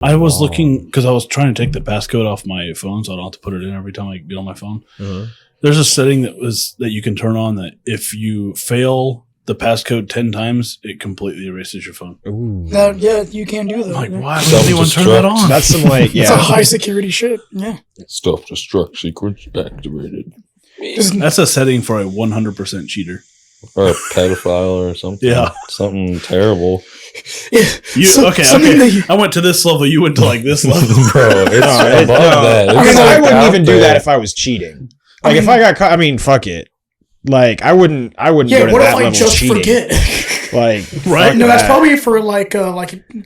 I was looking because I was trying to take the passcode off my phone, so I don't have to put it in every time I get on my phone. There's a setting that you can turn on that if you fail the passcode 10 times, it completely erases your phone. Yeah, you can do that. Like, why would anyone turn that on? That's some like, It's a high security shit. Yeah. Self-destruct sequence activated. That's a setting for a 100% cheater. Or a pedophile or something. Yeah. Something terrible. Okay. I went to this level. You went to like this level. Bro, it's above that. I wouldn't even do that if I was cheating. Like, if I got caught, I mean, fuck it. Like, I wouldn't go to that level of cheating. Yeah, what if I just forget? Like, right? No, that's probably for like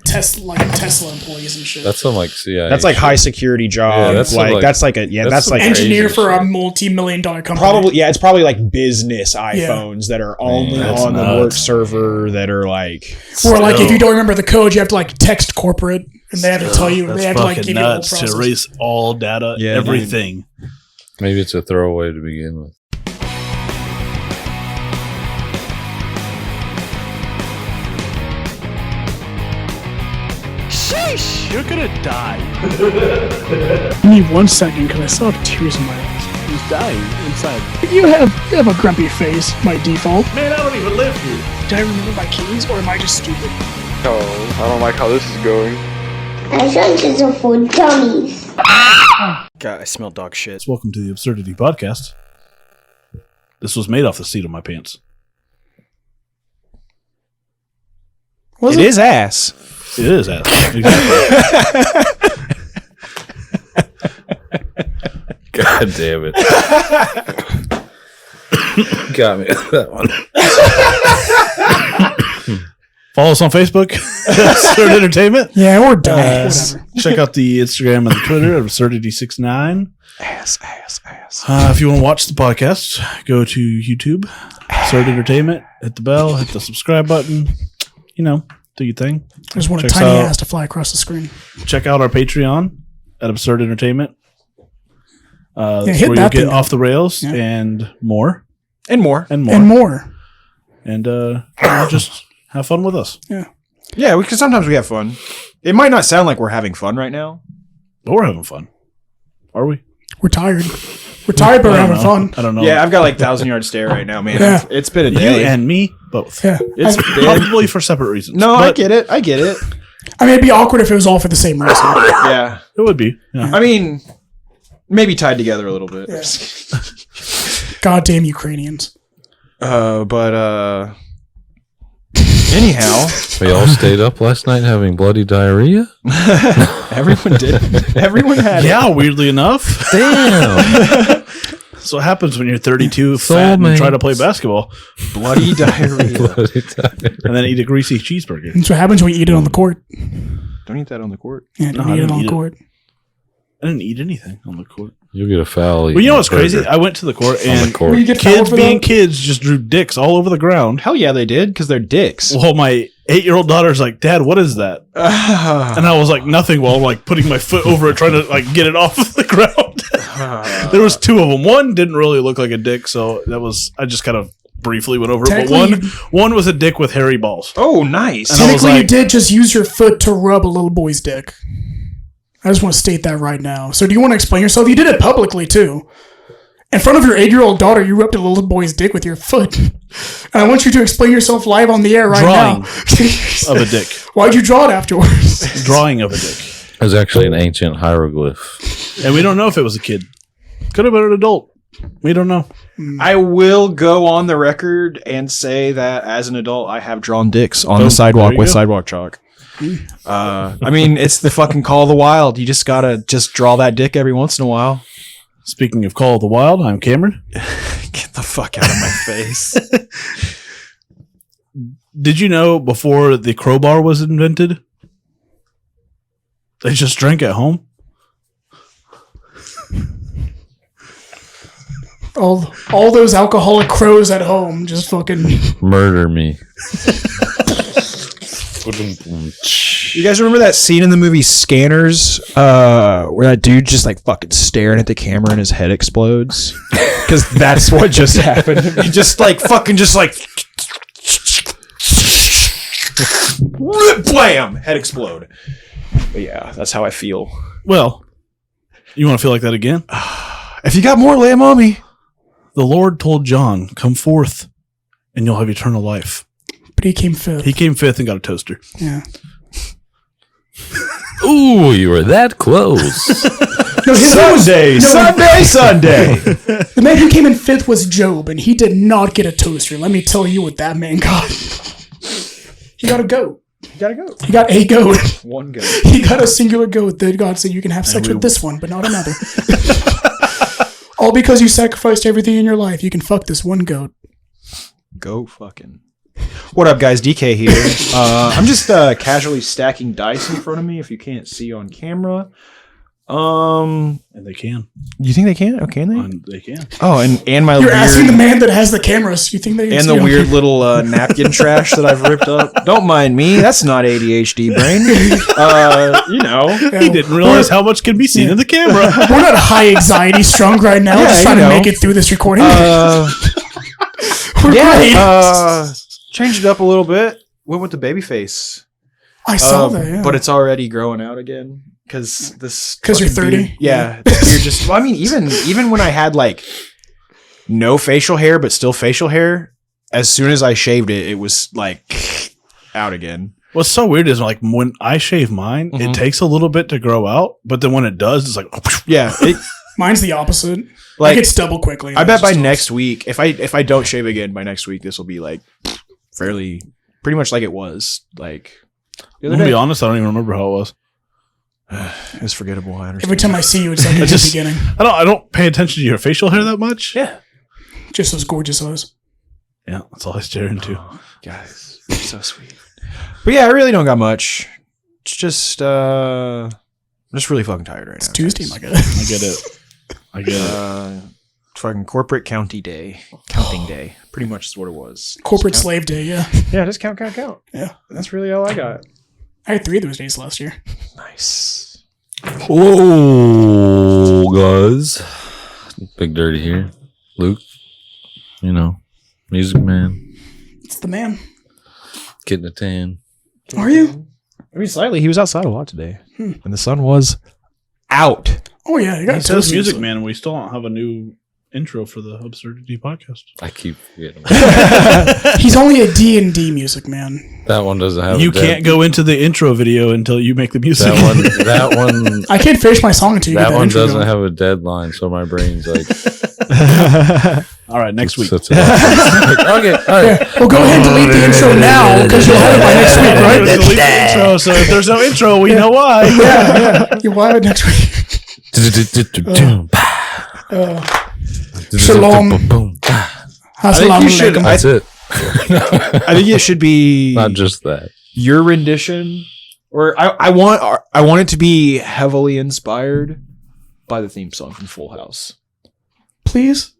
Tesla employees and shit. That's some like CIA. That's like high security job. Yeah, that's like engineer for a multi-million-dollar company. Probably, yeah. It's probably like business iPhones that are only on the work server that are like. Or like if you don't remember the code, you have to like text corporate and they have to tell you. They have to like give you the whole process. To erase all data, everything. Maybe it's a throwaway to begin with. Sheesh! You're gonna die. Give me 1 second because I still have tears in my eyes. He's dying inside. You have a grumpy face by default. Man, I don't even live here. Do I remember my keys or am I just stupid? Oh, I don't like how this is going. Adventures are for dummies. God, I smell dog shit. Welcome to the Absurdity Podcast. This was made off the seat of my pants. It is ass. It is ass. Exactly. God damn it. Got me that one. Follow us on Facebook, Absurd Entertainment. Yeah, we're done. Whatever. Check out the Instagram and the Twitter at Absurdity69. Ass. If you want to watch the podcast, go to YouTube, Absurd Entertainment, hit the bell, hit the subscribe button. You know, do your thing. I just want a tiny ass to fly across the screen. Check out our Patreon at Absurd Entertainment. That's hit where that you'll get thing off the rails and more. And more. And just have fun with us. Yeah, because sometimes we have fun. It might not sound like we're having fun right now. But we're having fun. Are we? We're tired. We're tired, but we're having fun. I don't know. Yeah, I've got like 1,000-yard stare right now, man. Yeah. It's been a You day. and me, both. Yeah. It's been... Probably for separate reasons. No, I get it. I mean, it'd be awkward if it was all for the same reason. Yeah. It would be. Yeah. I mean, maybe tied together a little bit. Yeah. Goddamn Ukrainians. Anyhow, we all stayed up last night having bloody diarrhea. Everyone did. Everyone had it. Yeah, weirdly enough. Damn. That's what happens when you're 32, fat, and try to play basketball. Bloody diarrhea. And then eat a greasy cheeseburger. That's what happens when you eat it on the court. Don't eat that on the court. Yeah, don't eat it on the court. I didn't eat anything on the court. You'll get a foul. Well, you know what's crazy? I went to the court and kids being kids just drew dicks all over the ground. Hell yeah, they did, because they're dicks. Well, my 8-year-old daughter's like, Dad, what is that? And I was like, nothing, while I'm like putting my foot over it, trying to like get it off of the ground. There was 2 of them. One didn't really look like a dick, so I just kind of briefly went over it. But one was a dick with hairy balls. Oh, nice. And technically, you did just use your foot to rub a little boy's dick. I just want to state that right now. So do you want to explain yourself? You did it publicly, too. In front of your 8-year-old daughter, you rubbed a little boy's dick with your foot. And I want you to explain yourself live on the air right now. Of a dick. Why'd you draw it afterwards? Drawing of a dick. It was actually an ancient hieroglyph. And we don't know if it was a kid. Could have been an adult. We don't know. I will go on the record and say that as an adult, I have drawn dicks on the sidewalk with sidewalk chalk. I mean, it's the fucking Call of the Wild. You just gotta draw that dick every once in a while. Speaking of Call of the Wild, I'm Cameron. Get the fuck out of my face. Did you know before the crowbar was invented, they just drank at home? All those alcoholic crows at home just fucking murder me. You guys remember that scene in the movie Scanners where that dude just like fucking staring at the camera and his head explodes? Because that's what just happened. He just like fucking just like blam, head explode. But yeah, that's how I feel. Well, you want to feel like that again? If you got more, lay 'em on me. The Lord told John, "Come forth, and you'll have eternal life." But he came fifth. He came fifth and got a toaster. Yeah. Ooh, you were that close. No, his name was- Sunday. The man who came in fifth was Job, and he did not get a toaster. Let me tell you what that man got. He got a goat. You gotta go. He got a goat. One go. He got a singular goat that God said you can have sex with this one, but not another. All because you sacrificed everything in your life. You can fuck this one goat. Go fucking. What up, guys? DK here. I'm just casually stacking dice in front of me. If you can't see on camera, And they can. you think they can? Oh, can they? They can. Oh, and my You're weird asking the man that has the cameras. You think they can and see the on weird camera? little napkin trash that I've ripped up. Don't mind me. That's not ADHD brain. You know. He didn't realize how much can be seen in the camera. We're not high anxiety strung right now. Yeah, Just trying you to know. make it through this recording. We're Yeah. great. Changed it up a little bit. Went with the baby face. I saw that, yeah. But it's already growing out again because this. 'Cause you're fucking 30? beard- yeah, you're just. Well, I mean, even when I had like no facial hair but still facial hair, as soon as I shaved it, it was like out again. What's so weird is like when I shave mine, Mhm. it takes a little bit to grow out, but then when it does, it's like Yeah, it, Mine's the opposite. like Like it's double quickly. I bet by Just- next week, if I don't shave again by next week, this will be like fairly pretty much like it was like the I'm other gonna day. be honest, I don't even remember how it was. It's forgettable. I understand. Every time I see you, it's like I at the just- beginning. I don't pay attention to your facial hair that much. Yeah. Just those gorgeous eyes. Yeah, that's all I stare into. Oh, guys, you're so sweet. But yeah, I really don't got much. It's just I'm just really fucking tired right It's now. Tuesday, guys. my guy. I get it. I get it. Fucking corporate counting day. Pretty much is what it was. Corporate Just slave day, yeah. count. Yeah, just count. Yeah. That's really all I got. I had 3 of those days last year. Nice. Whoa, guys. Big Dirty here. Luke, you know, music man, It's the man. getting a tan. Are you? I mean, slightly. He was outside a lot today, and the sun was out. Oh, yeah. You got It a says toast music man, and we still don't have a new intro for the Absurdity podcast. I keep forgetting. He's only a D&D music man. That one doesn't have You can't go into the intro video until you make the music. That one I can't finish my song until you get that that one intro doesn't going. have a deadline, so my brain's like All right, next week. sits it off. Okay, all right. Well, go ahead and delete the intro now because you'll have it by next week, Right? right? Delete the intro, so if there's no intro, we know why. Yeah. You'll have it next week. Shalom. think you should- Assalamu alaikum. That's it. I think it should be Not just that. your rendition, or I want it to be heavily inspired by the theme song from Full House. Please.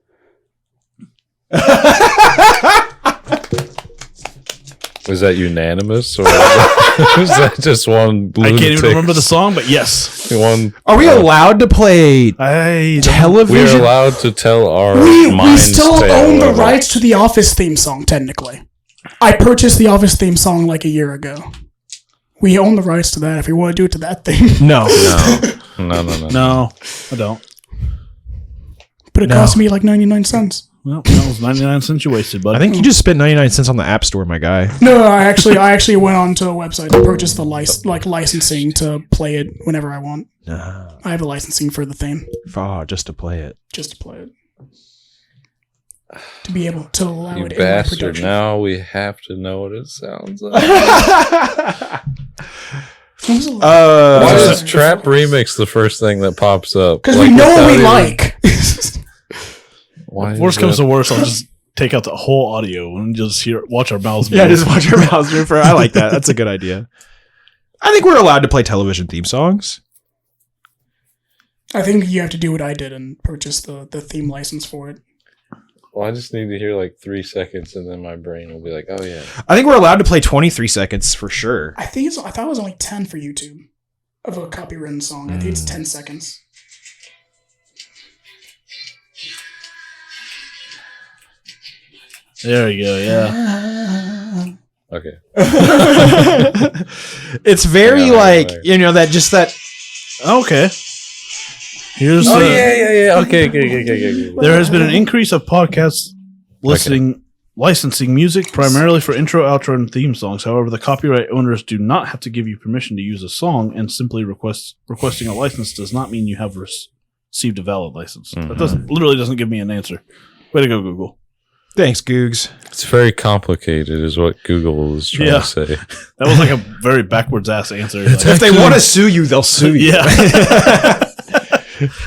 Was that unanimous, or was that just one? I can't even lunatic? remember the song, but yes. One. Are we allowed to play I We're television? allowed to tell our We minds still tale own the of it. rights to the Office theme song, technically. I purchased the Office theme song like a year ago. We own the rights to that if we want to do it to that thing. No. No. No, I don't. But it cost me like 99 cents. Well, that was 99 cents you wasted, bud. I think you just spent 99 cents on the App Store, my guy. No, I actually went onto a website to purchase the licensing to play it whenever I want. I have the licensing for the theme, Just to play it. just to play it. To be able to allow You it in my bastard. production. Now we have to know what it sounds like. When was the last- Why Uh, is Trap Remix the first thing that pops up? Because we know what we without even- like. Why is Worst comes that- to worst, I'll just take out the whole audio and just watch our mouths move. Yeah, just watch your mouths move. I like that. That's a good idea. I think we're allowed to play television theme songs. I think you have to do what I did and purchase the theme license for it. Well, I just need to hear like 3 seconds, and then my brain will be like, "Oh yeah." I think we're allowed to play 23 seconds for sure. I thought it was only 10 for YouTube of a copywritten song. I think it's 10 seconds. There you go, yeah. Okay. It's very Right. that. Okay. Here's yeah. Okay. There has been an increase of podcasts licensing music primarily for intro, outro, and theme songs. However, the copyright owners do not have to give you permission to use a song, and simply requesting a license does not mean you have received a valid license. That doesn't give me an answer. Way to go, Google. Thanks, Googs. It's very complicated, is what Google was trying to say. That was like a very backwards ass answer. If they want to sue you, they'll sue you. Yeah.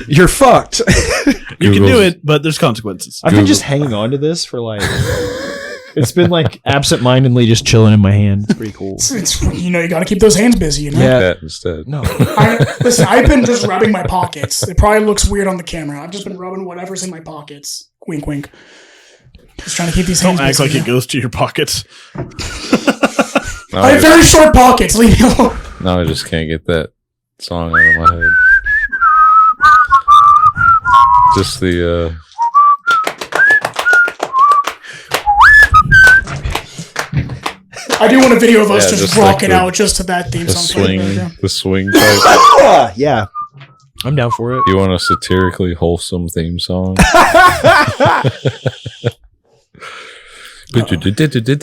You're fucked. You can do it, but there's consequences. I've been just hanging on to this for like. It's been like absentmindedly just chilling in my hand. It's pretty cool. You got to keep those hands busy. You know. Yeah. That instead. No. Listen, I've been just rubbing my pockets. It probably looks weird on the camera. I've just been rubbing whatever's in my pockets. Wink, wink. Just trying to keep these hands Don't act busy. like it goes to your pockets. I have very short pockets. Leave me alone. Now I just can't get that song out of my head. Just the I do want a video of us Yeah, just just rocking like the- out just to that theme the song. playing in the swing, background. the swing type. Yeah. I'm down for it. You want a satirically wholesome theme song?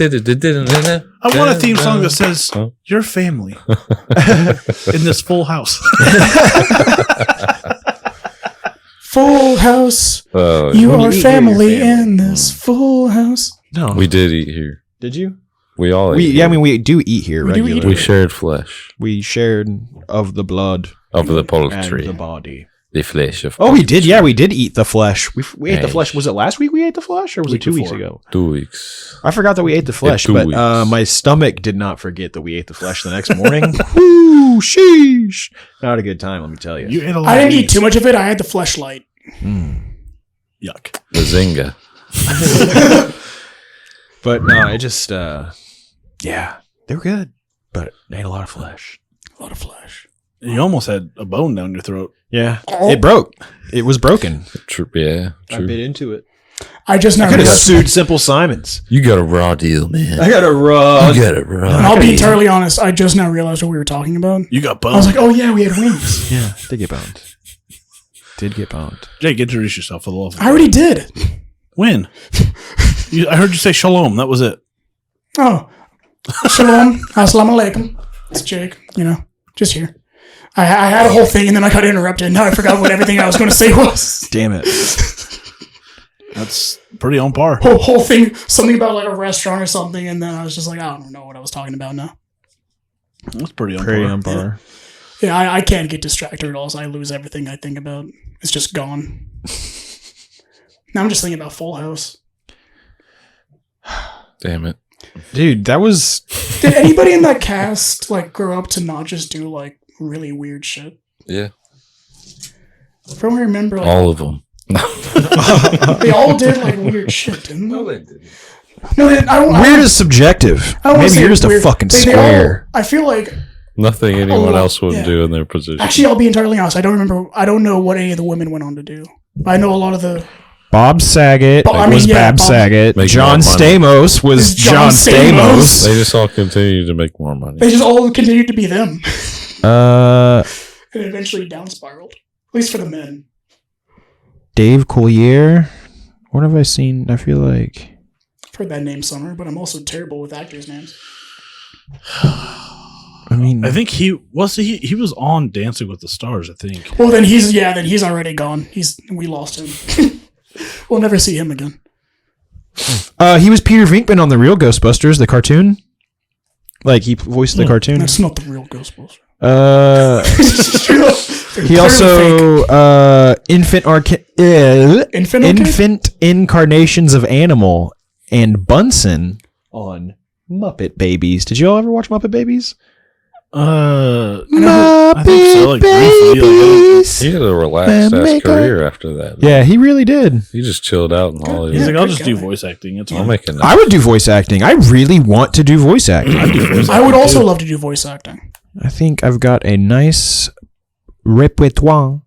I want a theme song that says "Your family" in this full house. Full house. You are family in this full house. No. We did eat here. Did you? We all ate We here. we do eat here We do eat regularly. We shared flesh We shared of the blood of the and poultry. the body. The flesh of Oh, we did. Yeah, we did eat the flesh. We ate the Hey. flesh. Was it last week we ate the flesh, or was it 2 weeks ago? 2 weeks. I forgot that we ate the flesh, 2 but weeks. my stomach did not forget that we ate the flesh the next morning. Woo, sheesh! Not a good time, let me tell you. You ate a lot. I didn't of eat too much of it. I had the fleshlight. Yuck. The Zynga. But no, it just yeah, they were good, but I ate a lot of flesh. A lot of flesh. You almost had a bone down your throat. Yeah, it broke. It was broken. True. Yeah. I True. bit into it. I just now Could have realized. sued Simple Simons. You got a raw deal, man. I got a raw. You got a raw. And I'll be entirely honest. I just now realized what we were talking about. You got I was boned. like, oh yeah, we had wings. Yeah, did get boned. Did get boned. Jake, introduce yourself for the love of I already did. When? I heard you say shalom. That was it. Oh, shalom, assalamu alaikum. It's Jake. Just here. I had a whole thing and then I got interrupted. Now I forgot what everything I was going to say was. Damn it. That's pretty on par. Whole thing, something about like a restaurant or something, and then I was just like, I don't know what I was talking about now. That's pretty on Pretty par. on par. Yeah, I can't get distracted at all, so I lose everything I think about. It's just gone. Now I'm just thinking about Full House. Damn it. Dude, that was Did anybody in that cast like grow up to not just do like really weird shit? Yeah. From what I remember, like, All of them. they all did like weird shit, didn't they? they didn't. No, they, I don't. weird is subjective. I don't wanna Maybe say you're just a weird. fucking They all- square. I feel like Nothing anyone lot, else would yeah. do in their position. actually, I'll be entirely honest. I don't know what any of the women went on to do. I know a lot of the. Bob Saget I mean, was yeah, Bob Bob- Saget. Make John more money. Stamos was Is John John Stamos. They just all continue to make more money. They just all continued to be them, Uh, and eventually down spiraled. At least for the men. Dave Coulier. What have I seen? I feel like I've heard that name somewhere, but I'm also terrible with actors' names. I mean I think he was on Dancing with the Stars. I think. Well, then he's already gone. We lost him. We'll never see him again. he was Peter Venkman on the Real Ghostbusters, the cartoon. Like he voiced the cartoon. That's not the real Ghostbusters. He also infant incarnations of Animal and Bunsen on Muppet Babies. Did you all ever watch Muppet Babies? I think so. Like briefly. He had a relaxed ass career after that. Yeah, he really did. He just chilled out in Hollywood. He's like, I'll good just do guy. voice acting. It's I'll fine. make a I would do voice acting. I really want to do voice acting. I would also love to do voice acting. I think I've got a nice repertoire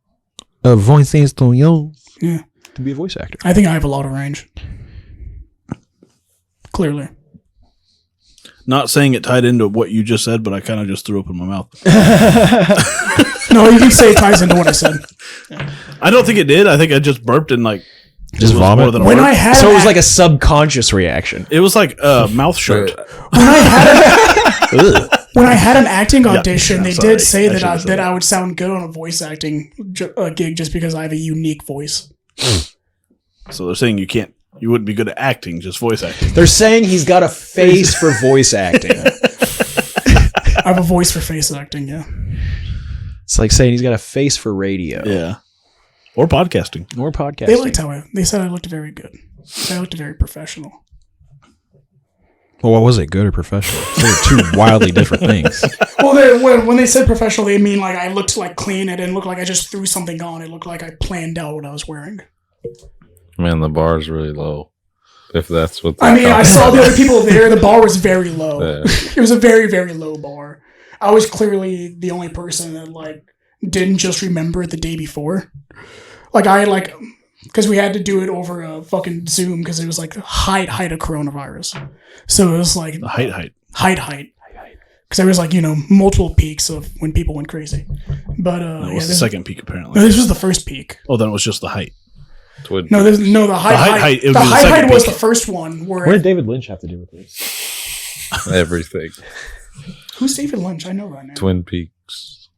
of voices to use Yeah, to be a voice actor. I think I have a lot of range. Clearly. Not saying it tied into what you just said, but I kind of just threw up in my mouth. No, you can say it ties into what I said. I don't think it did. I think I just burped and like Just it was vomit? more than a When burp. I had So it was an like a subconscious reaction. It was like mouth shut. when I had an acting audition, they sorry. did say I that should've said that that. I would sound good on a voice acting gig just because I have a unique voice. So they're saying you wouldn't be good at acting, just voice acting. They're saying he's got a face for voice acting. I have a voice for face acting. Yeah. It's like saying he's got a face for radio. Yeah. Or podcasting. Or podcasting. They liked how they said I looked very good. I looked very professional. Well, what was it? Good or professional? Those are two wildly different things. Well, when they said professional, they mean like I looked like clean. It didn't look like I just threw something on. It looked like I planned out what I was wearing. Man, the bar is really low. If that's what I mean, I saw the other people there. The bar was very low. Yeah. It was a very, very low bar. I was clearly the only person that like didn't just remember it the day before. Like I like because we had to do it over a fucking Zoom because it was like height of coronavirus. So it was like The height. height. Because there was like multiple peaks of when people went crazy. But That was the second peak, apparently. No, this was the first peak. Oh, then it was just the height. Twin No, the height. it would The be the height second was peak. the first one. Where What did David Lynch have to do with this? everything. who's David Lynch? I know that name. Twin Peaks.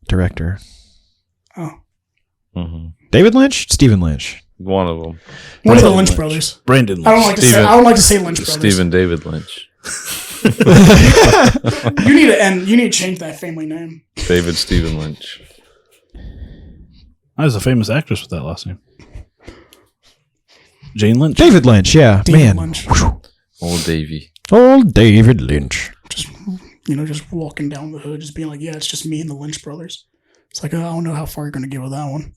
Director. Oh, hmm David Lynch? Stephen Lynch. One of them. one of the Brandon Lynch Lynch. brothers. Brandon Lynch. I don't like to say Lynch brothers. Stephen David Lynch. You need to change that family name. David Stephen Lynch. I was a famous actress with that last name. Jane Lynch. David Lynch, yeah. David Man. Lynch. Old Davy. Old David Lynch. Just walking down the hood, just being like, yeah, it's just me and the Lynch brothers. It's like, I don't know how far you're going to get with that one.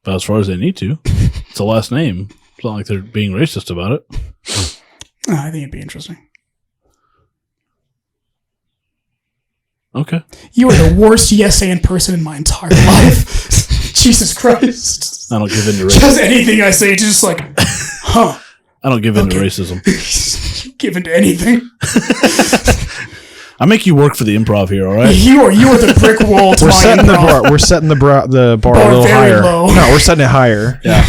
About as far as they need to. It's a last name. It's not like they're being racist about it. I think it'd be interesting. Okay. You are the worst yes-and person in my entire life. Jesus Christ. I don't give in to racism. Just anything I say, just like, huh. I don't give in to Okay. racism. Give into anything. I make you work for the improv here, all right? You are the brick wall to We're my setting the improv. bar. We're setting the bar a Bar little very higher. low. No, we're setting it higher. Yeah.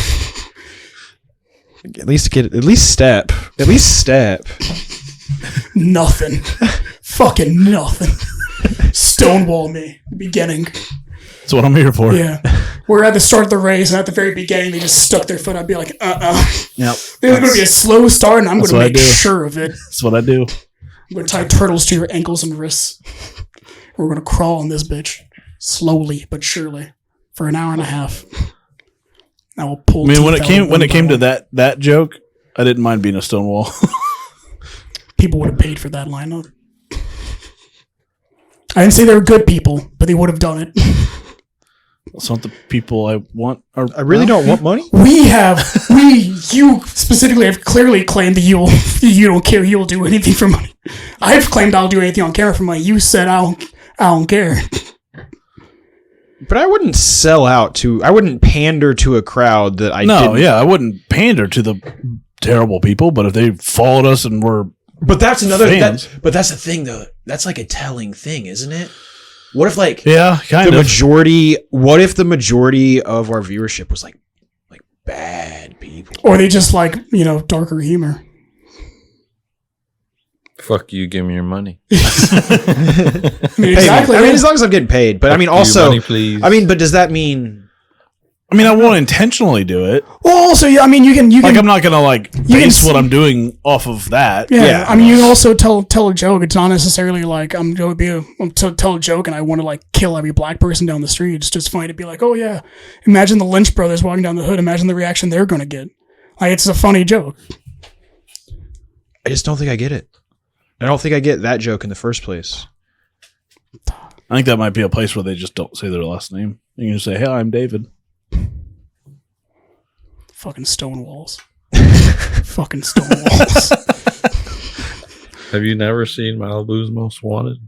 At least step. At least step. Nothing. Fucking nothing. Stonewall me. Beginning. That's what I'm here for. Yeah. We're at the start of the race, and at the very beginning, they just stuck their foot. I'd be like, Yep. There's going to be a slow start, and I'm going That's to what I make do. sure of it. That's what I do. I'm going to tie turtles to your ankles and wrists. We're going to crawl on this bitch. Slowly, but surely. For an hour and a half. I will pull I mean, when teeth it out came one by to one. that joke, I didn't mind being a Stonewall. People would have paid for that lineup. I didn't say they were good people, but they would have done it. It's not the people I want. I really don't want money. You specifically have clearly claimed that you don't care. You'll do anything for money. I've claimed I'll do anything on camera for money. You said I don't care. But I wouldn't sell out to. I wouldn't pander to a crowd that I. No, didn't. yeah, I wouldn't pander to the terrible people, but if they followed us and were But that's another. Fans. But that's the thing, though. That's like a telling thing, isn't it? What if like kind the of majority? What if the majority of our viewership was like bad people? Or they just like, darker humor. Fuck you, give me your money. I mean, Pay exactly. me. I mean, as long as I'm getting paid. But I mean, Fuck you, also, money, please. I mean, but does that mean? I mean, I won't intentionally do it. Well, also, yeah, I mean, you can. Like, I'm not gonna base can what I'm doing off of that. Yeah, I mean, you can also tell a joke. It's not necessarily like I'm going to tell a joke and I want to like kill every black person down the street. It's just funny to be like, oh yeah, imagine the Lynch brothers walking down the hood. Imagine the reaction they're going to get. Like, it's a funny joke. I just don't think I get it. I don't think I get that joke in the first place. I think that might be a place where they just don't say their last name. You can just say, "Hey, I'm David." Fucking Stonewalls. Fucking Stonewalls. Have you never seen Malibu's Most Wanted?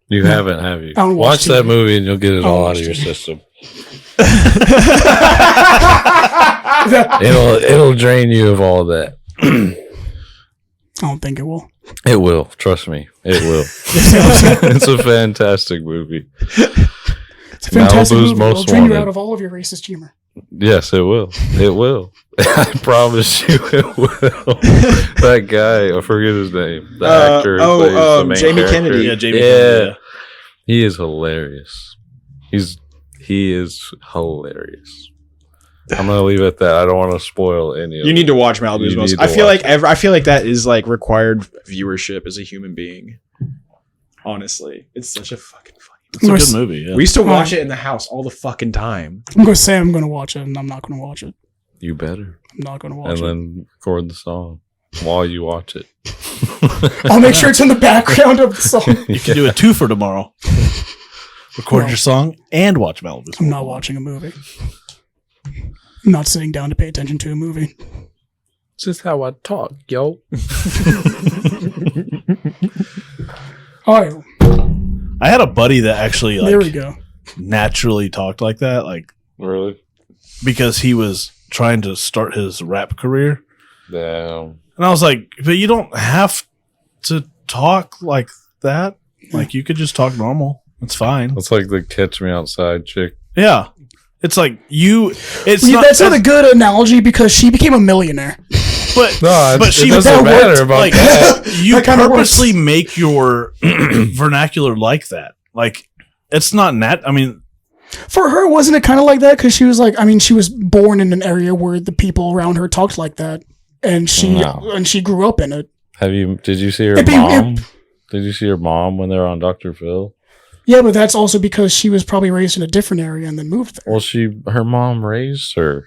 You haven't, have you? I don't watch Watch that TV. movie and you'll get it I don't all out watch of your TV. system. It'll drain you of all that. I don't think it will. It will. Trust me. It will. It's a fantastic movie. It's a fantastic Malibu's movie. Most It'll drain you Wanted. out of all of your racist humor. Yes, it will. It will. I promise you it will. That guy, I forget his name. The actor who plays the main Jamie character. Kennedy. Yeah, Jamie Kennedy, yeah. He is hilarious. He is hilarious. I'm gonna leave it at that. I don't want to spoil any of You it. need to watch Malibu's You Most. need to I feel watch like I feel like that is like required viewership as a human being. Honestly, it's such a fucking funny. It's a good movie. Yeah. We used to watch it in the house all the fucking time. I'm going to say I'm going to watch it, and I'm not going to watch it. You better. I'm not going to watch And it. then record the song while you watch it. I'll make sure it's in the background of the song. You can do a 2 for tomorrow. Record No. your song and watch Malibu. I'm not watching a movie. I'm not sitting down to pay attention to a movie. It's just how I talk, yo. All right, I had a buddy that actually there we like go. naturally talked like that, like Really? because he was trying to start his rap career. Damn. And I was like, but you don't have to talk like that. Like you could just talk normal. It's fine. That's like the Catch Me Outside chick. Yeah. It's like it's Yeah, not that's not a good analogy because she became a millionaire. but No, but it she doesn't that matter worked, about like that. you That kinda purposely works. make your vernacular like that. Like it's not I mean, For her, wasn't it kind of like that? Because she was like, I mean, she was born in an area where the people around her talked like that, and she grew up in it. Did you see her It'd be- mom? Did you see her mom when they were on Dr. Phil? Yeah, but that's also because she was probably raised in a different area and then moved there. Well, her mom raised her.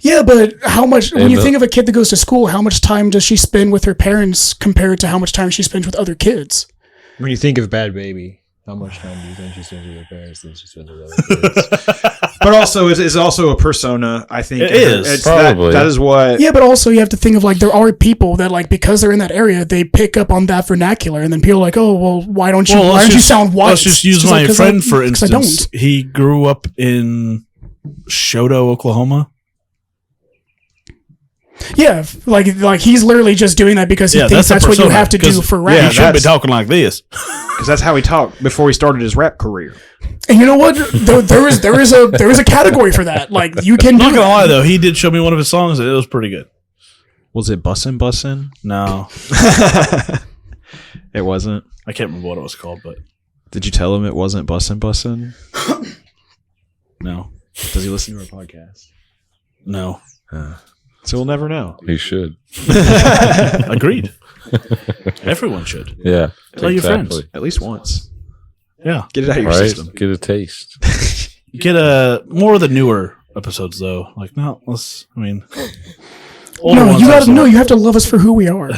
Yeah, but how much, when And you think of a kid that goes to school, how much time does she spend with her parents compared to how much time she spends with other kids? When you think of Bad Baby, how much time do you think she spends with her parents than she spends with other kids? But also, it's also a persona, I think. It is, It's probably. that is what... Yeah, but also you have to think of like there are people that like because they're in that area they pick up on that vernacular and then people are like, oh well, why don't you sound white? Let's just use It's just my like, 'cause friend for 'cause I instance. don't. He grew up in Shoto, Oklahoma. Yeah, like he's literally just doing that because he thinks that's what you persona, have to do 'cause for You rap. shouldn't be that's- talking like this. Because that's how he talked before he started his rap career. And you know what? There is a category for that. Like you can I'm do not gonna that. lie though, he did show me one of his songs and it was pretty good. Was it Bussin'? No, It wasn't. I can't remember what it was called, but Did you tell him it wasn't Bussin'? no, Does he listen to our podcast? no. So we'll never know. He should. Agreed. Everyone should. Yeah. Tell your friends. At least once. Yeah, Get it out of your Right? system. Get a taste. get more of the newer episodes though. Like no, older No, ones you are gotta so- know. You have to love us for who we are.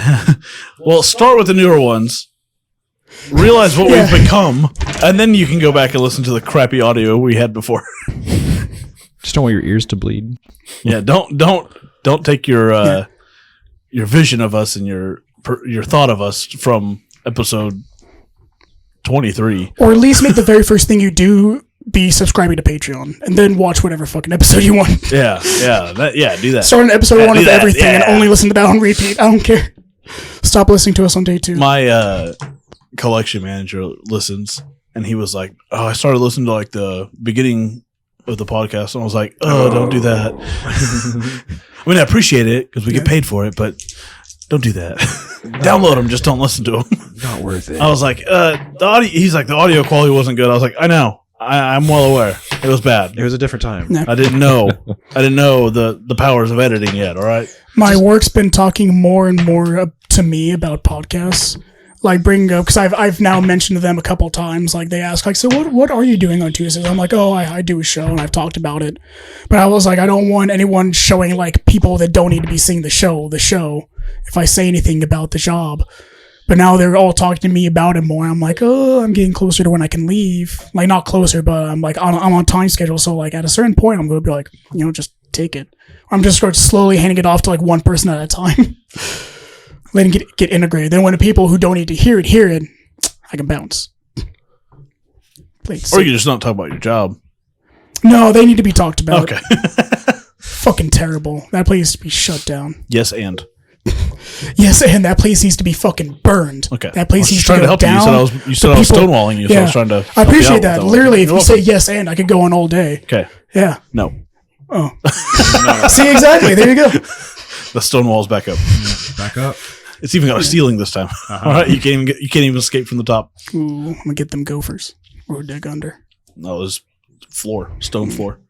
Well, start with the newer ones. Realize what Yeah. we've become, and then you can go back and listen to the crappy audio we had before. Just don't want your ears to bleed. Yeah, don't take your vision of us and your thought of us from episode 23. Or at least make the very first thing you do be subscribing to Patreon, and then watch whatever fucking episode you want. Yeah, do that. Start an episode Yeah, one do of that, everything and yeah. only listen to that on repeat. I don't care. Stop listening to us on day 2. My collection manager listens, and he was like, "Oh, I started listening to like the beginning of the podcast," and I was like, "Oh, don't do that." I mean, I appreciate it because we get paid for it, but don't do that. Download them, just don't listen to them. Not worth it. I was like, the audio. He's like, the audio quality wasn't good. I was like, I know. I'm well aware. It was bad. It was a different time. Yeah. I didn't know. The powers of editing yet. All right. My work's been talking more and more to me about podcasts, like bringing up because I've now mentioned to them a couple times. Like they ask, like, so what are you doing on Tuesdays? I'm like, oh, I do a show and I've talked about it, but I was like, I don't want anyone showing like people that don't need to be seeing the show. If I say anything about the job. But now they're all talking to me about it more. I'm like, oh, I'm getting closer to when I can leave. Like, not closer, but I'm like, I'm on time schedule. So, like, at a certain point, I'm going to be like, just take it. Or I'm just start slowly handing it off to, like, one person at a time. Letting it get integrated. Then when the people who don't need to hear it, I can bounce. Please. Or you just don't talk about your job. No, they need to be talked about. Okay. Fucking terrible. That place needs to be shut down. Yes, and Yes, and that place needs to be fucking burned. Okay. That place needs to trying go to help down. you said I was stonewalling you, so I was trying to I help you appreciate out that. with Literally, if You're you say welcome. yes and, I could go on all day. Okay. Yeah. No. Oh. See, exactly. There you go. The stonewall's back up. Back up. It's even got a ceiling this time. All right, you can't even escape from the top. Ooh, I'm gonna get them gophers. Or dig under. No, it was stone floor.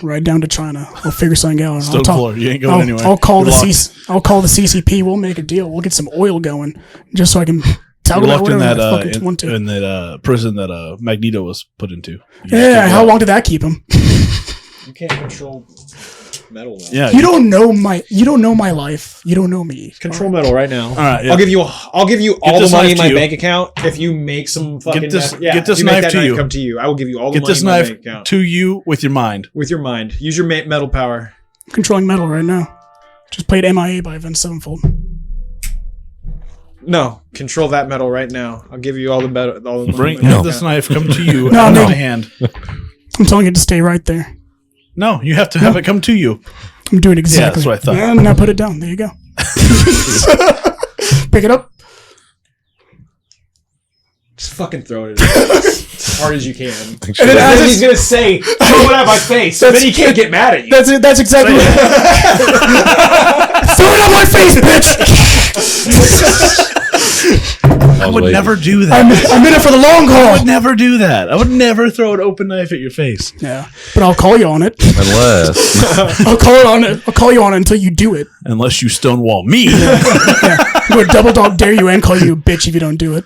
Right down to China. We'll figure something out. Stone floor. You ain't going anywhere. I'll call You're the locked. I'll call the CCP. We'll make a deal. We'll get some oil going, just so I can talk You're about locked in whatever that I fucking want to. in that prison that Magneto was put into. Yeah. How long did that keep him? You can't control metal now. Yeah, You don't know my life. You don't know me. Control metal right now. All right, yeah. I'll give you all the this money knife in to my you. bank account if you make some fucking this- meth- get this if you make knife that to you. come to you. I will give you all the Get money this in my knife bank account to you with your mind. with your mind. Use your metal power. I'm controlling metal right now. Just played MIA by Avenged Sevenfold. No, control that metal right now. I'll give you all the metal. All the Bring money in my have this account. knife come to you No, out of no. my hand. I'm telling it to stay right there. No, you have to have it come to you. I'm doing exactly. that's what I thought. And now put it down. There you go. Pick it up. Just fucking throw it as hard as you can. And And then as then it's- he's gonna say, "Throw it at my face." So then he can't get mad at you. That's it. That's exactly what. Throw it on my face, bitch! I would never do that. I'm in it for the long I haul. would never do that. I would never throw an open knife at your face. Yeah, but I'll call you on it. Unless I'll call it on it. I'll call you on it until you do it. Unless you stonewall me. I'm going to double dog dare you and call you a bitch if you don't do it.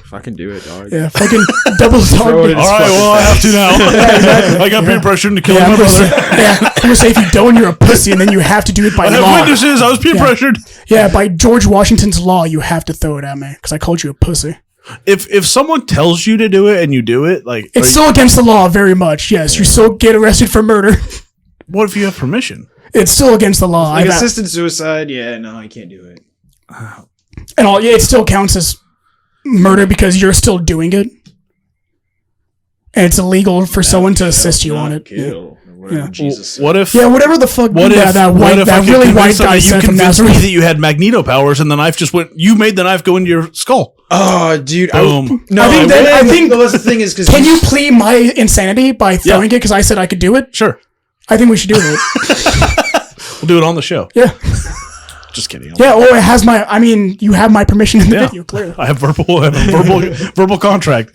Fucking do it, dog. Yeah, fucking double Throw it dog. at All right, well, I have to now. I got peer pressure into killing Yeah, my I'm gonna say, brother. yeah, I'm gonna say if you don't, you're a pussy, and then you have to do it by I have law. witnesses. I was peer pressured. Yeah, by George Washington's law, you have to throw it at me because I called you a pussy. If someone tells you to do it and you do it, like, It's still against the law, very much. Yes, you still get arrested for murder. what if you have permission? It's still against the law. Like I've- assisted suicide. Yeah, no, I can't do it. and all, yeah, it still counts as murder because you're still doing it, and it's illegal for someone to assist you on it. Yeah. Kill. Whatever Yeah. Jesus said. What if? Yeah, whatever the fuck. What yeah, if that what white, if I that could really white convince them guy that you said from convinced me Nazareth. that you had Magneto powers and the knife just went? You made the knife go into your skull. Oh, dude. Boom. No, I think that- I think- that's the thing is because Can you plead my insanity by throwing it because I said I could do it? Sure, I think we should do it. we'll do it on the show. Yeah, Just kidding. yeah. Or it has my. I mean, you have my permission in the Yeah. video, clearly. I have verbal contract.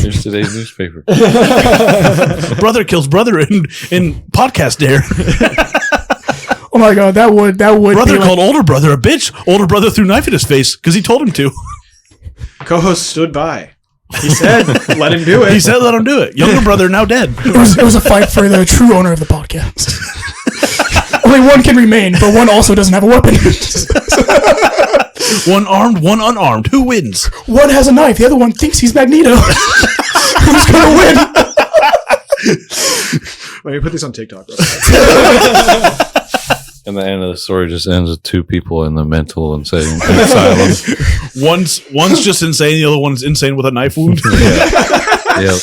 there's today's newspaper. Brother kills brother in podcast dare. Oh my god, that would Brother be like, called older brother a bitch. Older brother threw knife at his face because he told him to. co-host stood by, he said, "Let him do it." He said, "Let him do it." Younger brother now dead. it was a fight for the true owner of the podcast. Only one can remain, but one also doesn't have a weapon. One armed, one unarmed. Who wins? One has a knife, the other one thinks he's Magneto. Who's gonna win? Wait, put this on TikTok. Bro. And the end of the story just ends with two people in the mental insane asylum. One's just insane. The other one's insane with a knife wound. Yep.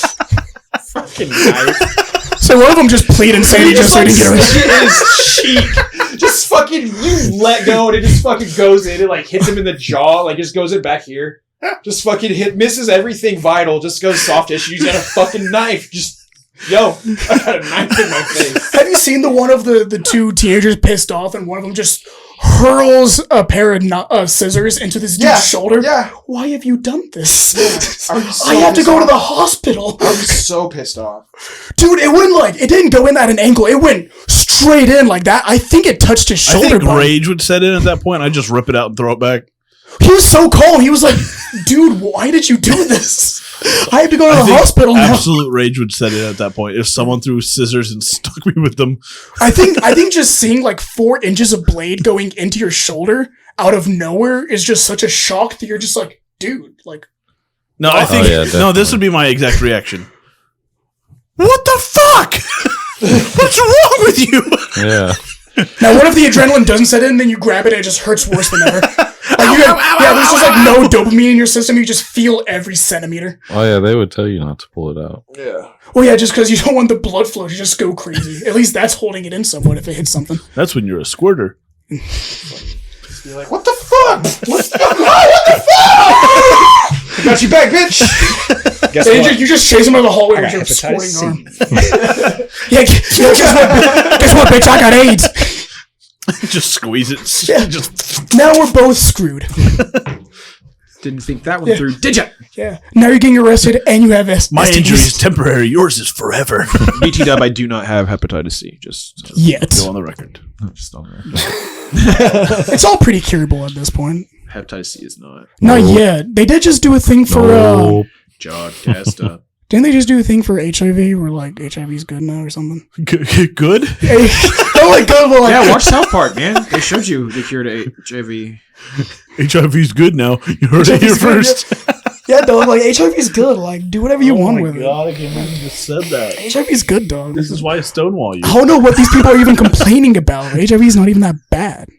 Fucking knife. So one of them just plead insanity just so he didn't get arrested. in his cheek. Just fucking, you let go and it just fucking goes in. It like hits him in the jaw. Like just goes in back here. Just fucking misses everything vital. Just goes soft tissue. He's got a fucking knife. Just, yo, I got a knife in my face. Have you seen the one of the two teenagers pissed off and one of them just hurls a pair of scissors into this dude's shoulder? Yeah. Why have you done this? I was so I have to pissed go to off. the hospital. I was so pissed off. Dude, it didn't go in at an angle. It went straight in like that. I think it touched his I shoulder think bone. rage would set in at that point. I just rip it out and throw it back. He was so calm. He was like, dude, why did you do this? I have to go to I the think hospital now. absolute rage would set in at that point if someone threw scissors and stuck me with them. I think just seeing like 4 inches of blade going into your shoulder out of nowhere is just such a shock that you're just like, dude, like, No, I think yeah, no. definitely. This would be my exact reaction. What the fuck? What's wrong with you? Yeah. now what if the adrenaline doesn't set in and then you grab it and it just hurts worse than ever? Like there's just like no dopamine in your system. You just feel every centimeter. Oh yeah, they would tell you not to pull it out. Yeah. Well, yeah, just because you don't want the blood flow to just go crazy. At least that's holding it in somewhat if it hits something. That's when you're a squirter. You're like, what the fuck? What the fuck? I got you back, bitch. Guess what? You just chase him in the hallway with your sporting arm. Yeah, guess what, bitch? I got AIDS. Just squeeze it. Yeah. Just Now we're both screwed. Didn't think that one through, did ya? Yeah. Now you're getting arrested and you have my STDs. injury is temporary. Yours is forever. BT Dub, I do not have hepatitis C. Just Yet. Go on the record. just on there. It's all pretty curable at this point. Hepatitis C is not. Not yet. They did just do a thing for Jog test. didn't they just do a thing for HIV where like HIV's good now or something? Good? Oh my god, well, like, Yeah, watch South Park, man. They showed you the cure to HIV. HIV's good now. You heard it here first. yeah, dog, like HIV's good. Like, do whatever you want with I can't believe you just said that. it. HIV's good, dog. This is why I stonewall you. I don't know what these people are even complaining about. HIV's not even that bad.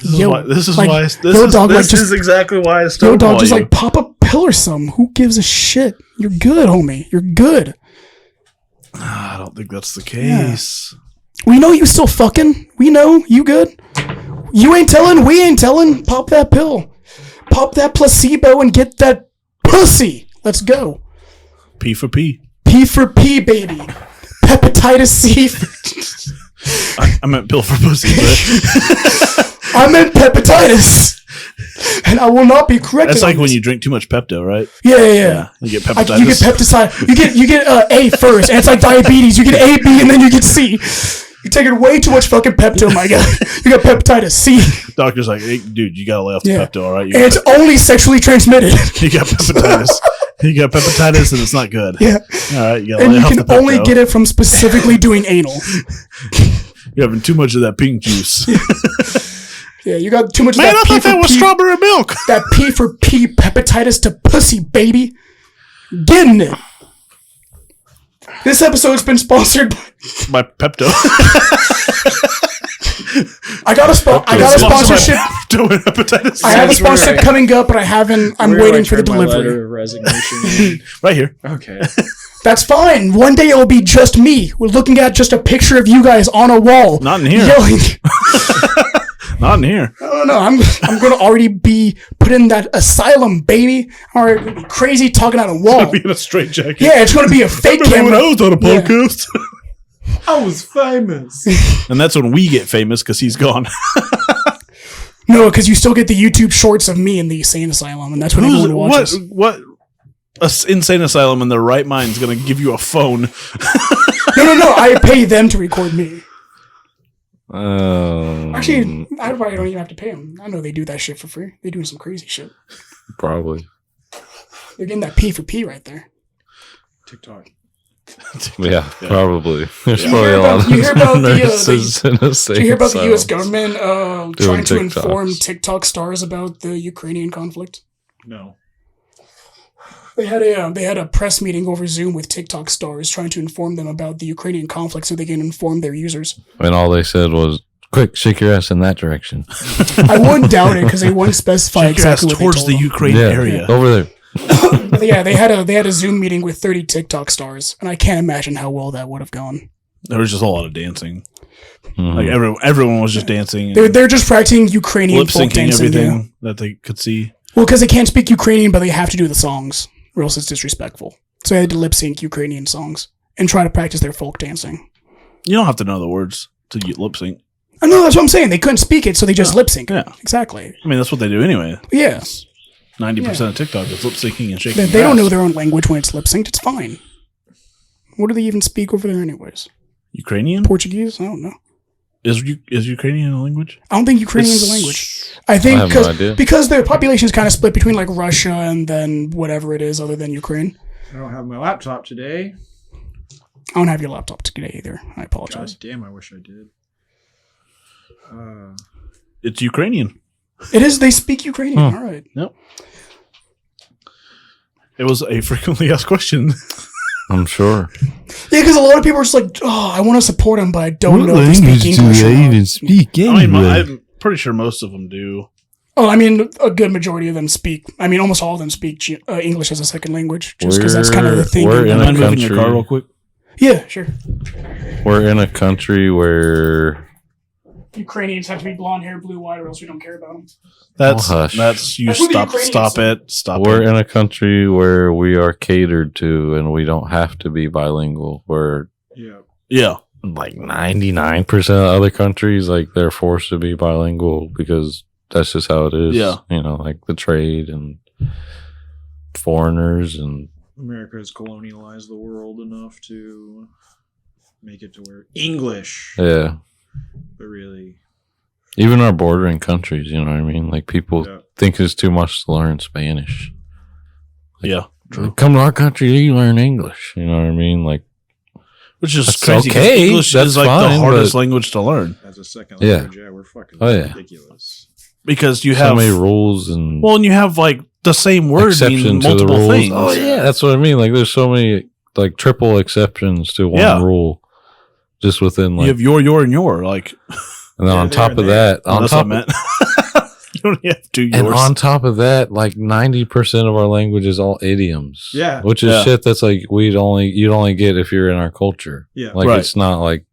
This is exactly why I Yo, stonewall dog, just you. like pop a pill or something. Who gives a shit? You're good, homie. You're good. I don't think that's the case. We know you still fucking. We know you good. You ain't telling. We ain't telling. Pop that pill. Pop that placebo and get that pussy. Let's go. P for P. P for P, baby. Hepatitis C. I meant pill for pussy. But I meant hepatitis. And I will not be corrected. that's like on when this. you drink too much Pepto, right? Yeah. You get Like, hepatitis. you get peptide. You get A first, and it's like diabetes. You get A, B, and then you get C. You're taking way too much fucking Pepto, my guy. You got hepatitis C. Doctor's like, hey, dude, you gotta lay off the Yeah. Pepto, all right? And it's only sexually transmitted. You got hepatitis. You got hepatitis, and it's not good. Yeah. All right, you gotta And lay you off can the only Pepto. get it from specifically doing anal. You're having too much of that pink juice. Yeah, you got too much Man, of that I P thought for that was P. strawberry milk. That P for P hepatitis to pussy, baby. Getting it. This episode's been sponsored by... My Pepto. I got a sponsorship. Pepto and hepatitis. I have a That's sponsorship right. coming up, but I haven't. I'm waiting for the delivery. Resignation. Right here. Okay. That's fine. One day it will be just me. We're looking at just a picture of you guys on a wall. Not in here. Yelling. Not in here. Oh no, I'm going to already be put in that asylum, baby. Or be crazy talking out a wall. Be in a straight jacket. Yeah, it's going to be a fake Remember camera. when I was on a Yeah. podcast? I was famous. And that's when we get famous because he's gone. No, because you still get the YouTube shorts of me in the insane asylum, and that's when everyone watches. What insane asylum in their right mind is going to give you a phone? No. I pay them to record me. Um, Actually, I probably don't even have to pay them. I know they do that shit for free. They're doing some crazy shit. probably. They're getting that P for P right there. TikTok. Yeah, probably. There's You probably hear a lot about- you hear about of the, nurses in a Did you hear about the U.S. asylum. government trying to TikToks. inform TikTok stars about the Ukrainian conflict? No. They had a press meeting over Zoom with TikTok stars trying to inform them about the Ukrainian conflict so they can inform their users. And all they said was, "Quick, shake your ass in that direction." I wouldn't doubt it because they wouldn't specify exactly what towards they the told Ukraine area. over there. them. But yeah, they had a Zoom meeting with 30 TikTok stars, and I can't imagine how well that would have gone. There was just a lot of dancing. Mhm. Like everyone was just dancing. They're just practicing Ukrainian lip folk syncing dancing. everything Yeah. that they could see. Well, because they can't speak Ukrainian, but they have to do the songs, or else it's disrespectful. So they had to lip sync Ukrainian songs and try to practice their folk dancing. You don't have to know the words to get lip sync. I know, that's what I'm saying. They couldn't speak it, so they just lip sync it. Yeah. Exactly. I mean, that's what they do anyway. Yeah. 90% of TikTok is lip syncing and shaking. They don't know their own language when it's lip synced. It's fine. What do they even speak over there, anyways? Ukrainian? Portuguese? I don't know. Is Ukrainian a language? I don't think Ukrainian is a language. I think I have no idea. because their population is kind of split between like Russia and then whatever it is other than Ukraine. I don't have my laptop today. I don't have your laptop today either. I apologize. God damn, I wish I did. It's Ukrainian. It is. They speak Ukrainian. All right. Yep. It was a frequently asked question. I'm sure. Yeah, because a lot of people are just like, oh, I want to support them, but I don't know if they speak English. Or not. speak I mean, I'm pretty sure most of them do. Oh, I mean, a good majority of them speak. I mean, almost all of them speak English as a second language, just because that's kind of the thing. We're in Mind a moving your car country. real quick? Yeah, sure. We're in a country where Ukrainians have to be blonde hair, blue eyed, or else we don't care about them. That's you. That's what the Stop Ukrainians it. Stop We're it. in a country where we are catered to, and we don't have to be bilingual. We're Yeah. like 99% of other countries, like they're forced to be bilingual because that's just how it is. Yeah. You know, like the trade and foreigners and America has colonialized the world enough to make it to where English, yeah. but really, Even our bordering countries, you know what I mean? Like people think it's too much to learn Spanish. Yeah. True. Come to our country, you learn English. You know what I mean? Like, Which is That's crazy. 'Cause okay, English that's is like the fine, hardest but- language to learn as a second Yeah. language, we're fucking ridiculous. because you so have many rules and well, and you have like the same word mean exception to the multiple rules. things. Oh yeah, that's what I mean. Like, there's so many like triple exceptions to one Yeah. rule, just within You like. have your, and your. Like And then Yeah, on there top and of there. that, on that's top what I meant. You don't have to and yours. on top of that, like 90% of our language is all idioms. Yeah. which is Yeah. shit that's like you'd only get if you're in our culture. Yeah. Like Right. it's not like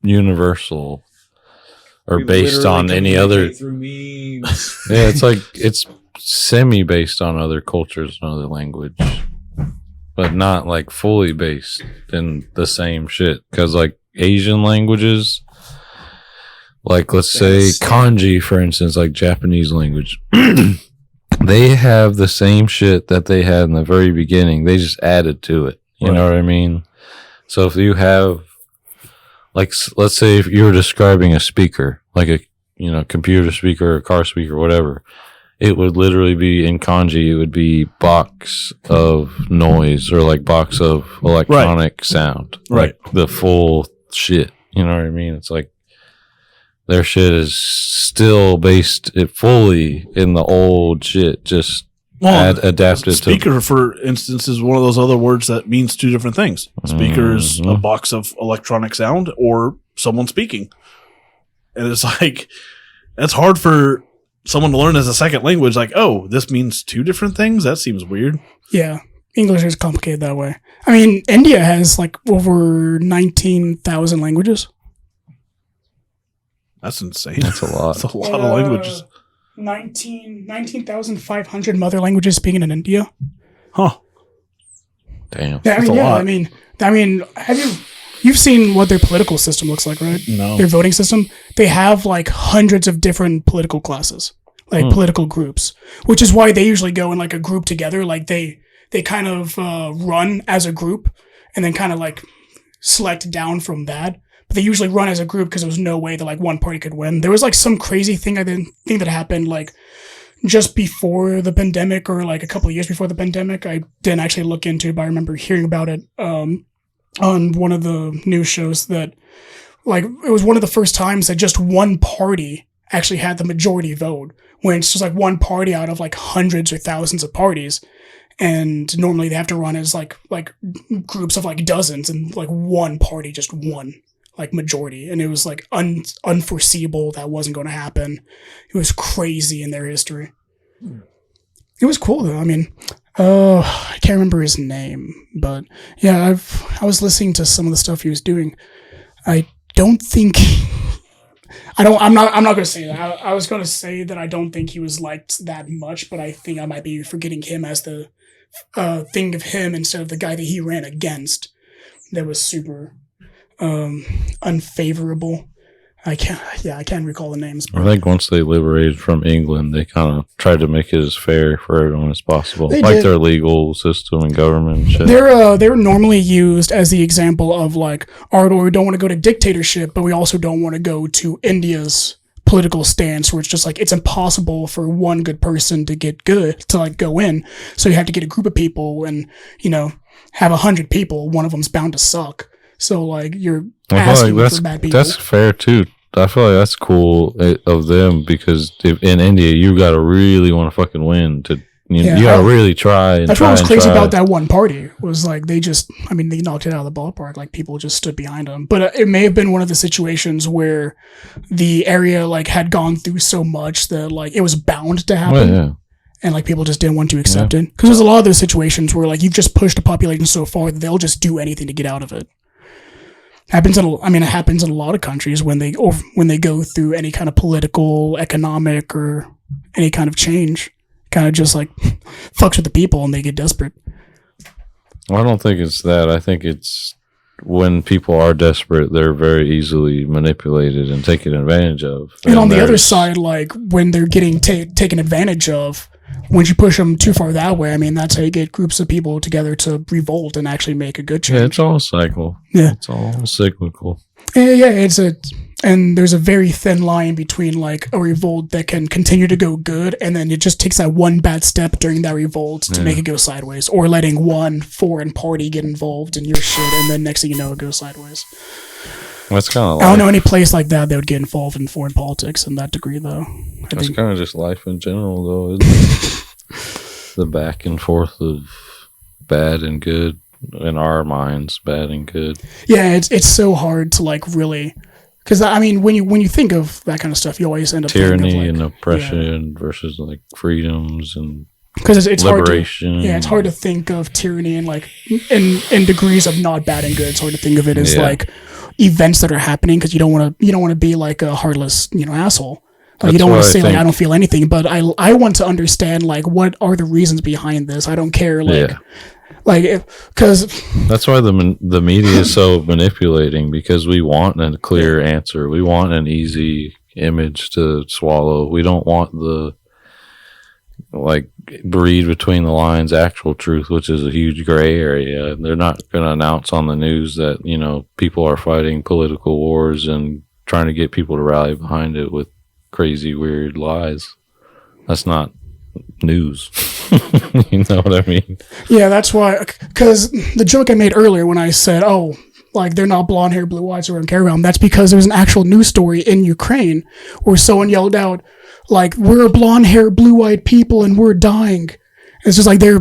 universal or We based literally on any other. communicate through memes. Yeah, it's like it's semi based on other cultures and other language, but not like fully based in the same shit. Because like Asian languages, like let's say Yes. kanji, for instance, like Japanese language, they have the same shit that they had in the very beginning. They just added to it. You know what I mean? So if you have, like, let's say if you were describing a speaker, like a computer speaker or car speaker, whatever, it would literally be in kanji. It would be box of noise or like box of electronic sound, Right. Like the full shit. You know what I mean? It's like their shit is still based fully in the old shit, just adapted to. Speaker, for instance, is one of those other words that means two different things. Speaker is a box of electronic sound or someone speaking. And it's like, that's hard for someone to learn as a second language. Like, oh, this means two different things? That seems weird. Yeah, English is complicated that way. I mean, India has like over 19,000 languages. That's insane. That's a lot. That's a lot of languages. 19,500 mother languages speaking in India. Huh. Damn. Yeah, That's a lot. I mean, you've seen what their political system looks like, right? No. Their voting system. They have like hundreds of different political classes, like political groups, which is why they usually go in like a group together. Like they kind of run as a group and then kind of like select down from that. But they usually run as a group because there was no way that like one party could win. There was like some crazy thing that happened like just before the pandemic or like a couple of years before the pandemic. I didn't actually look into it, but I remember hearing about it on one of the news shows that like it was one of the first times that just one party actually had the majority vote, when it's just like one party out of like hundreds or thousands of parties. And normally they have to run as like groups of like dozens, and like one party just won like majority, and it was like unforeseeable that wasn't going to happen. It was crazy in their history. It was cool though. I mean, I can't remember his name, but yeah, I was listening to some of the stuff he was doing. I don't think I'm not going to say that. I was going to say that I don't think he was liked that much, but I think I might be forgetting him as the thing of him instead of the guy that he ran against. That was super unfavorable. I can't recall the names. I think once they liberated from England, they kind of tried to make it as fair for everyone as possible, They like did. their legal system and government and shit. They're normally used as the example of like, all right, we don't want to go to dictatorship, but we also don't want to go to India's political stance, where it's just like it's impossible for one good person to get good to like go in. So you have to get a group of people, and have 100 people. One of them's bound to suck. So like you're asking for bad people. That's fair too. I feel like that's cool of them, because in India you gotta really want to fucking win to. You gotta really try. And that's try what was and crazy try. about that one party was like they knocked it out of the ballpark. Like people just stood behind them. But it may have been one of the situations where the area like had gone through so much that like it was bound to happen. Well, yeah. And like people just didn't want to accept it, because there's a lot of those situations where like you've just pushed the population so far that they'll just do anything to get out of it. It happens in a lot of countries when they go through any kind of political, economic, or any kind of change. Kind of just like fucks with the people and they get desperate. I don't think it's that. I think it's when people are desperate, they're very easily manipulated and taken advantage of. And on the other side, like when they're getting taken advantage of, once you push them too far that way, I mean, that's how you get groups of people together to revolt and actually make a good change. Yeah, it's all cycle. Yeah. It's all cyclical. Yeah, and there's a very thin line between like a revolt that can continue to go good, and then it just takes that one bad step during that revolt to make it go sideways, or letting one foreign party get involved in your shit, and then next thing you know, it goes sideways. That's kind of. I don't know any place like that would get involved in foreign politics in that degree, though. That's kind of just life in general, though, isn't it? The back and forth of bad and good in our minds, bad and good. Yeah, it's so hard to like really, because I mean, when you think of that kind of stuff, you always end up tyranny thinking of, and oppression versus like freedoms and because it's liberation. Hard to, it's hard to think of tyranny and like in degrees of not bad and good. It's hard to think of it as like events that are happening because you don't want to be like a heartless asshole. Like, you don't want to say like I don't feel anything, but I want to understand like what are the reasons behind this. I don't care because that's why the media is so manipulating, because we want a clear answer. We want an easy image to swallow. We don't want the like read between the lines actual truth, which is a huge gray area. They're not going to announce on the news that people are fighting political wars and trying to get people to rally behind it with crazy weird lies. That's not news. You know what I mean? Yeah, that's why, because the joke I made earlier when I said, oh, like they're not blonde hair, blue eyes, or don't care about them, that's because there was an actual news story in Ukraine where someone yelled out like, we're blonde hair, blue eyed people and we're dying. It's just like they're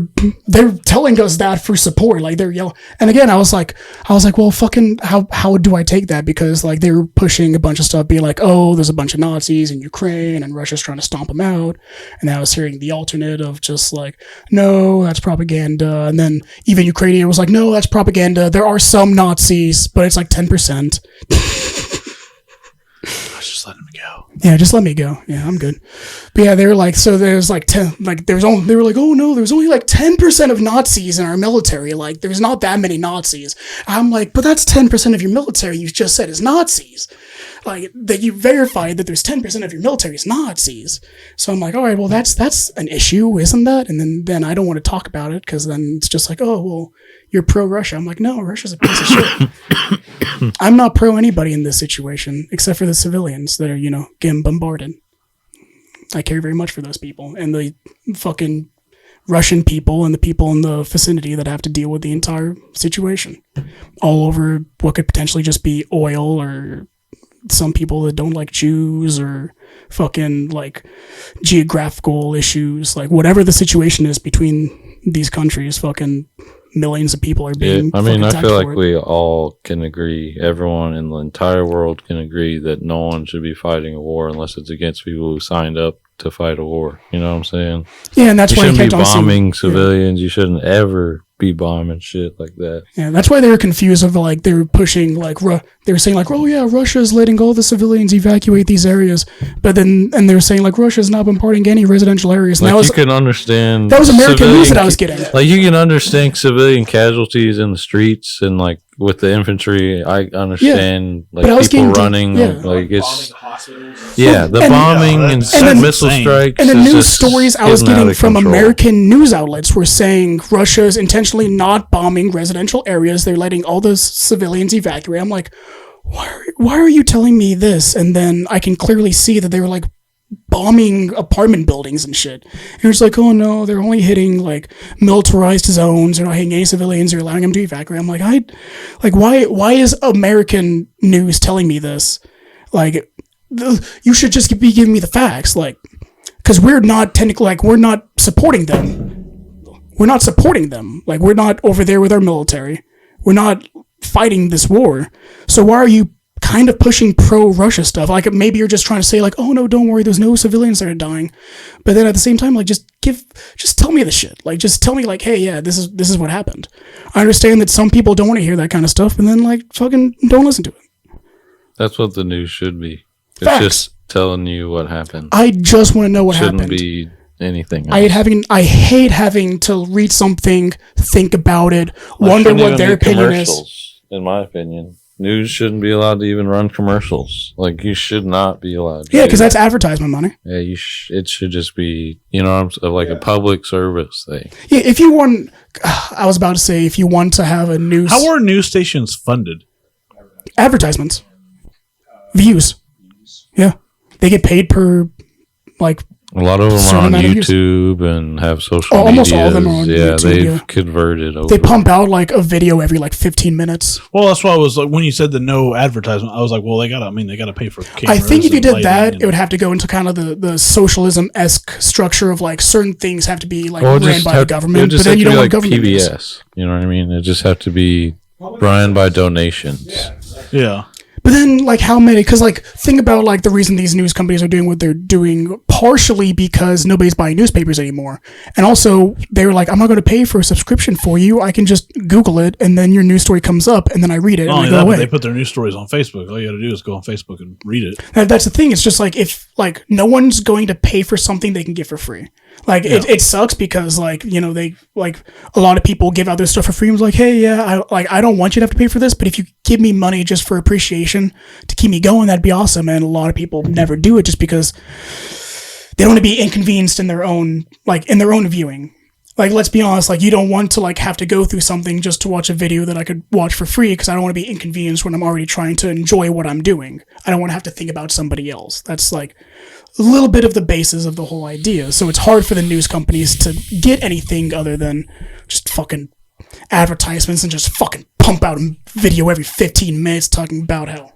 telling us that for support, like they're yelling. And again, I was like, well, fucking, how do I take that? Because like they were pushing a bunch of stuff, being like, oh, there's a bunch of Nazis in Ukraine and Russia's trying to stomp them out. And then I was hearing the alternate of just like, no, that's propaganda. And then even Ukrainian was like, no, that's propaganda. There are some Nazis, but it's like 10%. Just let him go. Yeah, just let me go. Yeah, I'm good. But yeah, they were like, so there's like 10, like they were like, oh no, there's only like 10% of Nazis in our military. Like there's not that many Nazis. I'm like, but that's 10% of your military you just said is Nazis. Like that you verified that there's 10% of your military is Nazis. So I'm like, all right, well that's an issue, isn't that? And then I don't want to talk about it because then it's just like, oh well, you're pro Russia. I'm like, no, Russia's a piece of shit. I'm not pro anybody in this situation except for the civilians that are, getting bombarded. I care very much for those people and the fucking Russian people and the people in the vicinity that have to deal with the entire situation. All over what could potentially just be oil or some people that don't like Jews or fucking like geographical issues, like whatever the situation is between these countries, fucking millions of people are being I feel like we all can agree, everyone in the entire world can agree that no one should be fighting a war unless it's against people who signed up to fight a war. You know what I'm saying? Yeah, and that's you why shouldn't be bombing civilians. You shouldn't ever be bombing shit like that. Yeah, that's why they were confused of like they were pushing like they were saying like, oh yeah, Russia's letting all the civilians evacuate these areas, but then they were saying like Russia's not bombarding any residential areas. And like you can understand that was American news that I was getting. Like you can understand civilian casualties in the streets and like with the infantry. I understand like people running. Like it's the bombing and missile strikes. And the news stories I was getting from American news outlets were saying Russia's intentionally not bombing residential areas. They're letting all the civilians evacuate. I'm like, why are you telling me this? And then I can clearly see that they were like bombing apartment buildings and shit. And it's like, oh no, they're only hitting like militarized zones. They're not hitting any civilians. They're allowing them to evacuate. I'm like, why is American news telling me this? Like, you should just be giving me the facts. Like, because we're not technically, like, we're not supporting them. We're not supporting them. Like, we're not over there with our military. We're not fighting this war. So why are you kind of pushing pro-Russia stuff. Like maybe you're just trying to say like, oh no, don't worry, there's no civilians that are dying. But then at the same time, like just tell me the shit. Like just tell me like, hey, yeah, this is what happened. I understand that some people don't want to hear that kind of stuff, and then like fucking don't listen to it. That's what the news should be. It's Facts. just telling you what happened. I just want to know what Shouldn't happened. be anything else. I hate having to read something, think about it, wonder Shouldn't what even their be opinion is. commercials, in my opinion. News shouldn't be allowed to even run commercials. Like, you should not be allowed to. Yeah, do because that. that's advertisement money. Yeah, it should just be, like a public service thing. Yeah, if you want, I was about to say, if you want to have a news How are news stations funded? advertisements, views, yeah, they get paid per like. A lot of them Certain are on amount of views. YouTube and have social media. Almost all of them are on yeah, YouTube, they've yeah. converted over. They pump out like a video every like 15 minutes. Well, that's why I was like, when you said the no advertisement, I was like, well, they gotta pay for cameras. I think if you and did lighting that, and- it would have to go into kind of the socialism-esque structure of like certain things have to be like Well, ran by the government, but just then have you to don't be want government news. PBS. You know what I mean? It just have to be run by donations. yeah. But then, like, how many? Because, like, think about, like, the reason these news companies are doing what they're doing, partially because nobody's buying newspapers anymore. And also, they were like, I'm not going to pay for a subscription for you. I can just Google it, and then your news story comes up, and then I read it, Not and only I go that, but away. they put their news stories on Facebook. All you got to do is go on Facebook and read it. That's the thing. It's just like, if, like, no one's going to pay for something they can get for free. Like, it sucks because, like, you know, they, like, a lot of people give out their stuff for free. And it's like, hey, yeah, I don't want you to have to pay for this, but if you give me money just for appreciation to keep me going, that'd be awesome. And a lot of people never do it just because they don't want to be inconvenienced in their own, like, in their own viewing. Like, let's be honest, like, you don't want to, like, have to go through something just to watch a video that I could watch for free because I don't want to be inconvenienced when I'm already trying to enjoy what I'm doing. I don't want to have to think about somebody else. That's, like, a little bit of the basis of the whole idea. So it's hard for the news companies to get anything other than just fucking advertisements and just fucking pump out a video every 15 minutes talking about how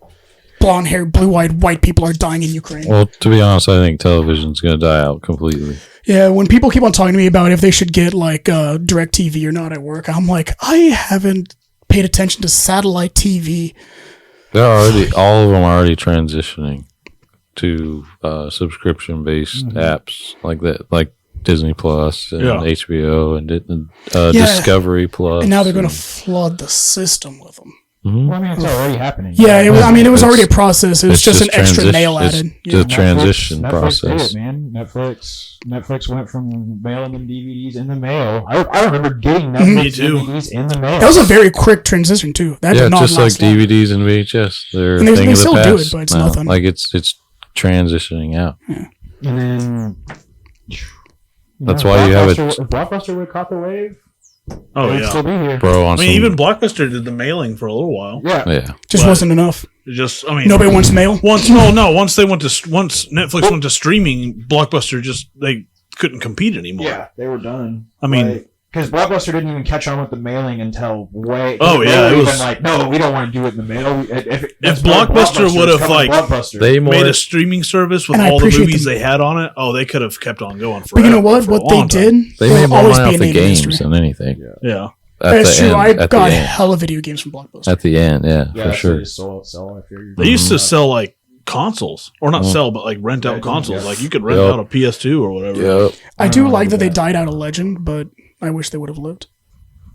blonde-haired, blue-eyed white people are dying in Ukraine. Well, to be honest, I think television's going to die out completely. Yeah, when people keep on talking to me about if they should get like DirecTV or not at work, I'm like, I haven't paid attention to satellite TV. All of them are already transitioning to subscription-based apps like that, like Disney Plus and HBO and Discovery Plus. And now they're going to flood the system with them. Well, I mean, it's already happening. Yeah, it was, I mean, it was already a It's- process. It was it's just an just extra transi- nail it's added. the transition Netflix process. did it, man. Netflix went from mailing them DVDs in the mail. I remember getting Netflix Me too. DVDs in the mail. That was a very quick transition too. That Yeah, did not just like last long. DVDs and VHS. They're a And they thing of the still do past it, but it's now. nothing. Like it's transitioning out. And then That's why you have it- If Blockbuster would have caught the wave, Oh, it'd yeah. still be here. Bro, I on mean, some, even Blockbuster did the mailing for a little while. Yeah. yeah. Just But- wasn't enough. It just, I mean, Nobody wants mail. once Netflix went to streaming, Blockbuster they couldn't compete anymore. Yeah, they were done. I mean- because Blockbuster didn't even catch on with the mailing until way. Oh, yeah, they it were was- even like, no, we don't want to do it in the mail. If Blockbuster would have, like, They Made more a streaming service with And I all the appreciate movies them. they had on it. Oh, they could have kept on going But forever. you know what? for a What they long time. did, they will made more always money be off a the name in games history. than anything. Yeah. At That's the true. end, I at the got end. hella video games from Blockbuster. At the end, yeah, Yeah, for sure. Sell if you're. They used to sell like consoles, or not sell, but like rent out Yeah, consoles. yeah. Like you could rent Yep. out a PS2 or whatever. Yep. I do don't like know that they that. died out of legend, but I wish they would have lived.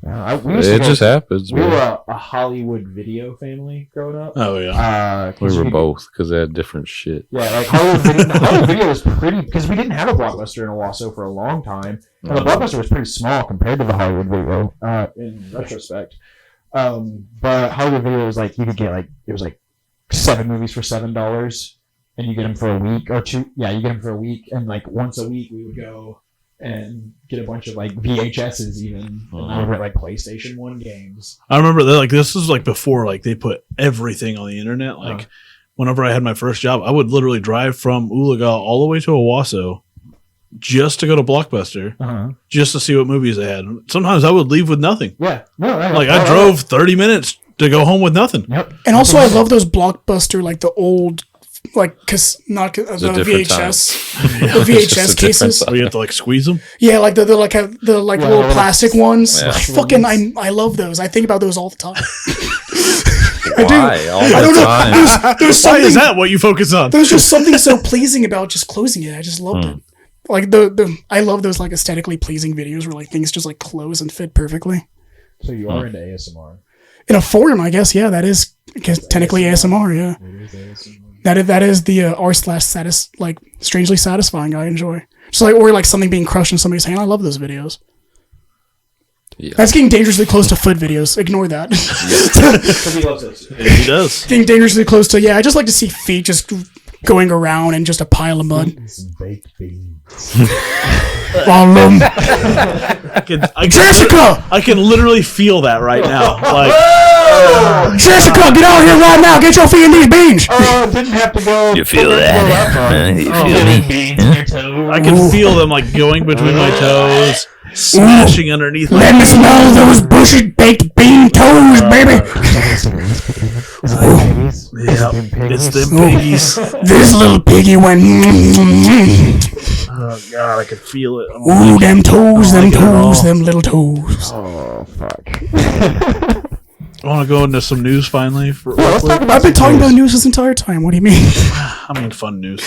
It just happens. We man. were a Hollywood video family growing up. Oh yeah. We were both because they had different shit. Yeah, like Hollywood video was pretty because we didn't have a Blockbuster in Owasso for a long time, and the Blockbuster was pretty small compared to the Hollywood video. In retrospect, but Hollywood video was like you could get like it was like 7 movies for $7, and you get them for a week or two. Yeah, you get them for a week, and like once a week we would go and get a bunch of like VHSs even, and I would rent like PlayStation 1 games. I remember that. Like this is like before like they put everything on the internet. Like whenever I had my first job, I would literally drive from Ulaga all the way to Owasso just to go to Blockbuster, just to see what movies they had. Sometimes I would leave with nothing. Yeah, no, right, Like I drove 30 minutes to go home with nothing. Yep. And also, I love those Blockbuster, like the old, like the different VHS, the It's VHS a different cases. time. Where you have to like squeeze them. Yeah, like the like have the like Yeah, little like plastic ones. Yeah. I fucking I love those. I think about those all the time. Why? All the I don't know. time. There's Why something. is that what you focus on? There's just something so pleasing about just closing it. I just loved it. Like I love those like aesthetically pleasing videos where like things just like close and fit perfectly. So you are into ASMR. In a form, I guess. Yeah, that is technically ASMR. Yeah, It is ASMR. that is the r/satis like strangely satisfying. I enjoy. Just like or like something being crushed in somebody's hand. I love those videos. Yeah. That's getting dangerously close to foot videos. Ignore that. Because he loves those. He does. Getting dangerously close to I just like to see feet just going around in just a pile of mud. Some baked beans. Jessica! I can literally feel that right now. Like, Jessica, get out here right now. Get your feet in these beans. Oh, didn't have to go. You feel that? You feel me? I can feel them like going between my toes, smashing underneath my Let me smell those bushy baked bean toes, baby. Yeah, it's them piggies. This little piggy went. Oh god, I can feel it. Ooh, them toes, them little toes. Oh, fuck. I want to go into some news finally. I've been talking about news this entire time. What do you mean? I mean, fun news.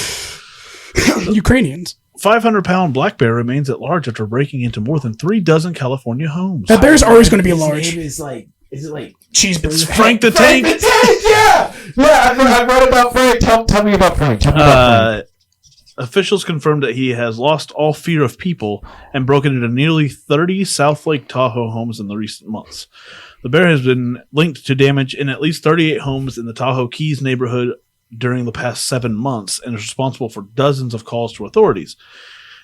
Ukrainians. 500-pound black bear remains at large after breaking into more than 36 California homes. That bear's always going to be large. Is it like Cheeseburger. It's Frank the Tank. Yeah, I read about Frank. Tell me about Frank. Officials confirmed that he has lost all fear of people and broken into nearly 30 South Lake Tahoe homes in the recent months. The bear has been linked to damage in at least 38 homes in the Tahoe Keys neighborhood during the past 7 months and is responsible for dozens of calls to authorities.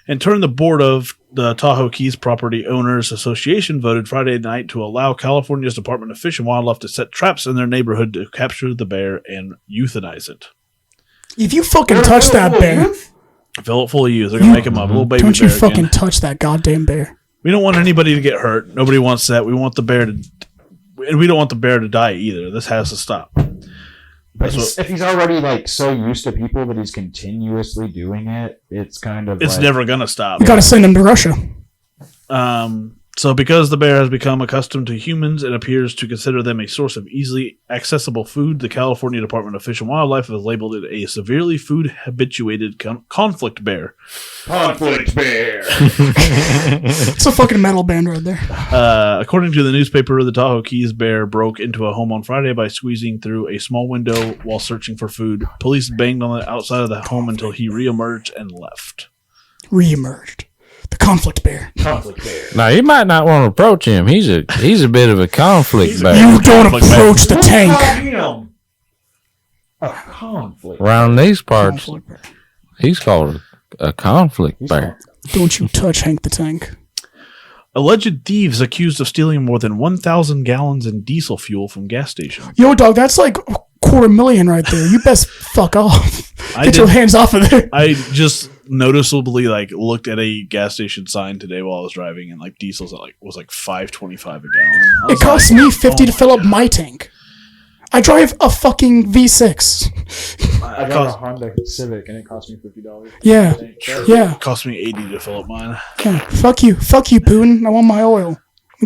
In turn, the board of the Tahoe Keys Property Owners Association voted Friday night to allow California's Department of Fish and Wildlife to set traps in their neighborhood to capture the bear and euthanize it. If you fucking touch that bear, Fill it full of youth. They're going to make him a little baby don't you bear fucking again. touch that goddamn bear. We don't want anybody to get hurt. Nobody wants that. We want the bear to... And we don't want the bear to die either. This has to stop. If he's already like so used to people that he's continuously doing it, it's kind of It's never going to stop. You gotta send him to Russia. So because the bear has become accustomed to humans and appears to consider them a source of easily accessible food, the California Department of Fish and Wildlife has labeled it a severely food-habituated conflict bear. conflict bear. It's a fucking metal band right there. According to the newspaper, the Tahoe Keys bear broke into a home on Friday by squeezing through a small window while searching for food. Police banged on the outside of the home until he reemerged and left. Reemerged. The conflict bear. Conflict bear. Now you might not want to approach him. He's a bit of a conflict bear. You don't conflict approach the tank. A conflict. Around these parts, Conflict bear. he's called a conflict bear. Don't you touch Hank the Tank. Alleged thieves accused of stealing more than 1,000 gallons in diesel fuel from gas stations. Yo, dog, that's like $250,000 right there. You best fuck off. I Get your did- hands off of there. I just noticeably looked at a gas station sign today while I was driving, and diesel's was $5.25 a gallon. I It was costs like, me $50 to oh fill up my tank. I drive a fucking V6. I got a Honda Civic and it cost me $50. Yeah. Yeah. It cost me $80 to fill up mine. Yeah. Fuck you, Putin. I want my oil.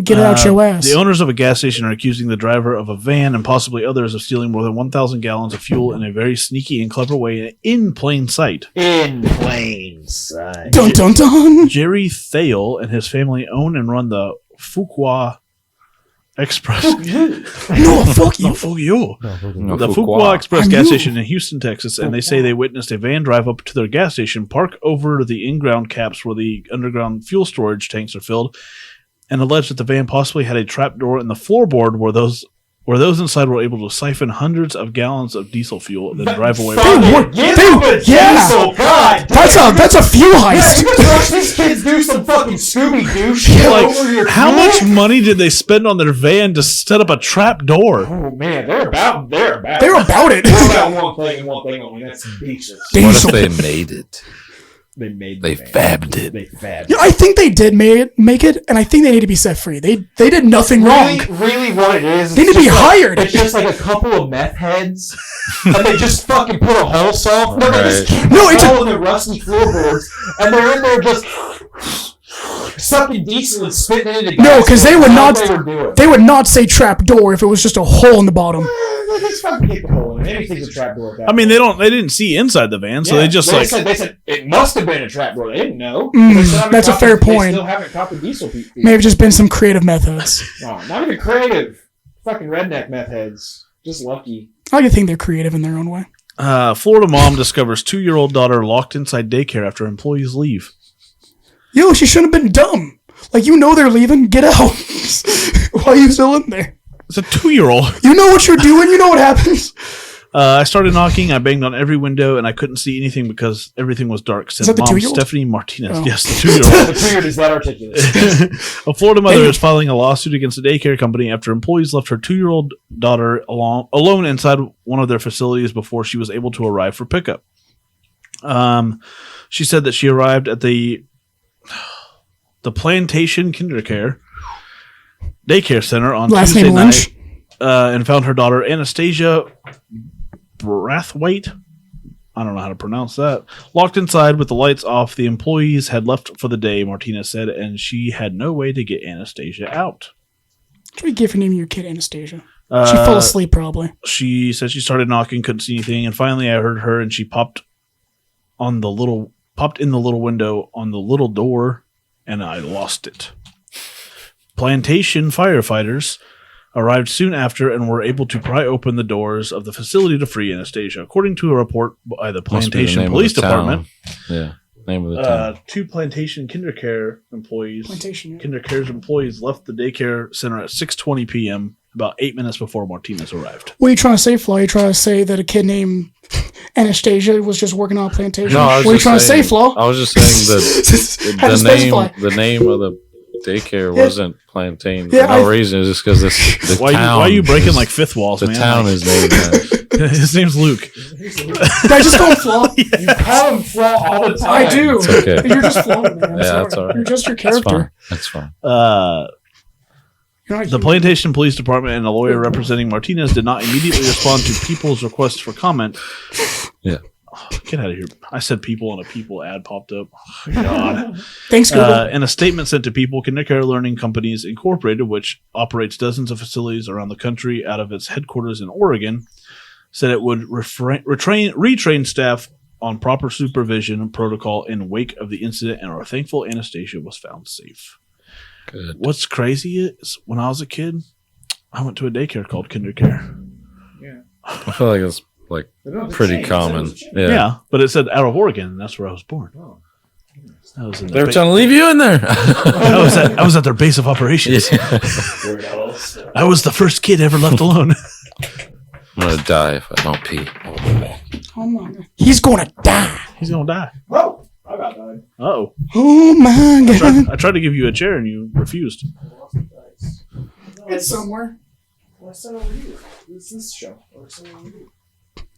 Get it out your ass. The owners of a gas station are accusing the driver of a van and possibly others of stealing more than 1,000 gallons of fuel in a very sneaky and clever way in plain sight. In plain sight. Dun dun dun. Jerry Thale and his family own and run the Fuqua Express. No, fuck you. No, fuck you. No, The Fuqua. Fuqua Express I gas knew. station in Houston, Texas, and they say they witnessed a van drive up to their gas station, park over the in-ground caps where the underground fuel storage tanks are filled, and allege that the van possibly had a trapdoor in the floorboard where those inside were able to siphon hundreds of gallons of diesel fuel and then drive away. Yeah. That's a fuel heist. You can watch these kids do some fucking Scooby-Doo shit over your How car. much money did they spend on their van to set up a trap door? Oh man, they're about They're about it. They're about one thing and one thing only. That's beaches. What if Diesel. they made it? They made. They fabbed it. They fabbed. Yeah, I think they did make it, and I think they need to be set free. They did nothing wrong. Really, what it is? They need to be hired. It's just like a couple of meth heads, and they just fucking put a hole saw. No, they just keep No, it's a- all in the rusty floorboards, and they're in there just sucking diesel and spitting it into gas. No, because they would That's not. what they were doing. They would not say trap door if it was just a hole in the bottom. let's fucking kick the hole in it. Anything's a trapdoor. I mean, they didn't see inside the van, so they just they said it must have been a trapdoor. They didn't know. That's a fair point. They still haven't caught the diesel people. May have just been some creative methods. No, not even creative. Fucking redneck meth heads. Just lucky. I can think they're creative in their own way. Florida mom discovers 2-year-old daughter locked inside daycare after employees leave. Yo, she shouldn't have been dumb. Like, you know they're leaving. Get out. Why are you still in there? It's a 2-year-old. You know what you're doing. You know what happens. I started knocking. I banged on every window, and I couldn't see anything because everything was dark, said Is that the Mom 2-year-old? Stephanie Martinez. Oh. Yes, the 2-year-old. The trigger is that articulate. A Florida mother is filing a lawsuit against a daycare company after employees left her 2-year-old daughter alone inside one of their facilities before she was able to arrive for pickup. She said that she arrived at the Plantation Kindercare Daycare Center on Last Tuesday name Lynch. night and found her daughter Anastasia Brathwaite. I don't know how to pronounce that. Locked inside with the lights off. The employees had left for the day, Martinez said, and she had no way to get Anastasia out. What do you give for naming your kid Anastasia? She fell asleep, probably. She said she started knocking, couldn't see anything, and finally I heard her, and she popped in the little window on the little door, and I lost it. Plantation firefighters arrived soon after and were able to pry open the doors of the facility to free Anastasia. According to a report by the Plantation Police Department, Yeah, name of the town. 2 Plantation Kindercare employees, Plantation, yeah. Kindercare's employees left the daycare center at 6:20 p.m., about 8 minutes before Martinez arrived. What are you trying to say, Flaw? You trying to say that a kid named Anastasia was just working on a plantation? No, I was what are you just trying saying- to say, Flaw? I was just saying that Had to specify. the name of the daycare Yeah. wasn't Plantain Yeah, for no reason. It's just because the Why town. are you breaking is- like fifth walls, the man? town Like, is named that. his name's Luke. Did I just call him Flaw? You call him Flaw all the time. I do. It's okay. You're just Flaw, man. I'm Yeah, sorry. that's all right. You're just your That's character. fine. That's fine. You're not The human. Plantation Police Department and a lawyer representing Martinez did not immediately respond to people's requests for comment. Yeah. Oh, get out of here. I said people and a people ad popped up. Oh, God. Thanks, Google. In a statement sent to People, Kindercare Learning Companies Incorporated, which operates dozens of facilities around the country out of its headquarters in Oregon, said it would retrain staff on proper supervision protocol in wake of the incident and are thankful Anastasia was found safe. Good. What's crazy is when I was a kid, I went to a daycare called Kindercare. I feel like it's like pretty common. Yeah. But it said out of Oregon, and that's where I was born. I was in the They were trying to leave you in there. I was at their base of operations. I was the first kid ever left alone. I'm gonna die if I don't pee. Oh my God. He's going to die. He's gonna die. Whoa! I about died. Uh-oh. Oh my God. I tried to give you a chair and you refused. It's somewhere. Well, I said over here. It's this show. Or it's over here.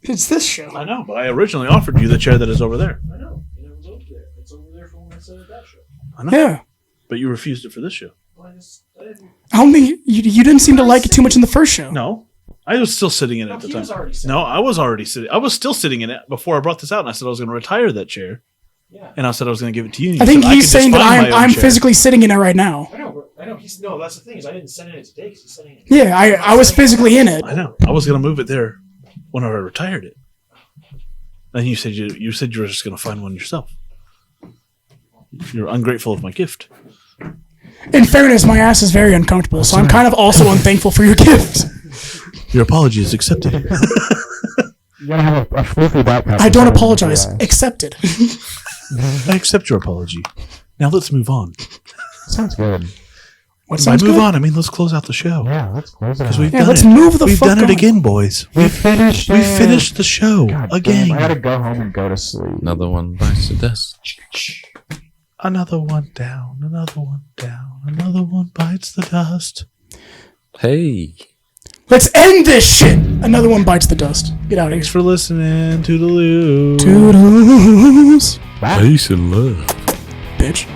It's this show. I know, but I originally offered you the chair that is over there. I know. And it was over there. It's over there from when I said that show. I know. Yeah. But you refused it for this show. Well, I didn't. I don't think you didn't seem to like it too much in the first show. No. I was still sitting in it No, at the he time. was already sitting. No, I was already sitting. I was still sitting in it before I brought this out, and I said I was going to retire that chair. Yeah. And I said I was going to give it to you. and I you think said, he's could just saying that find my own I'm chair. physically sitting in it right now. I know. He's no. That's the thing is I didn't send it today because he's sending it. Yeah, I was physically in it. I know. I was going to move it there when I retired it. And you said you were just going to find one yourself. You're ungrateful of my gift. In fairness, my ass is very uncomfortable, so I'm kind of also unthankful for your gift. Your apology is accepted. You gotta have a filthy backpack. I don't apologize. Accepted. I accept your apology. Now let's move on. Sounds good. What By sounds move good? on, I mean let's close out the show. Yeah, let's close it. Because we've Yeah, done let's it. move the We've fuck done it on. again, boys. We finished. We finished the show God damn, again. I gotta go home and go to sleep. Another one bites the dust. Another one down, another one down, another one bites the dust. Hey. Let's end this shit. Another one bites the dust. Get out of here. Thanks for listening. Toodaloo. Toodles. Peace and love. Bitch.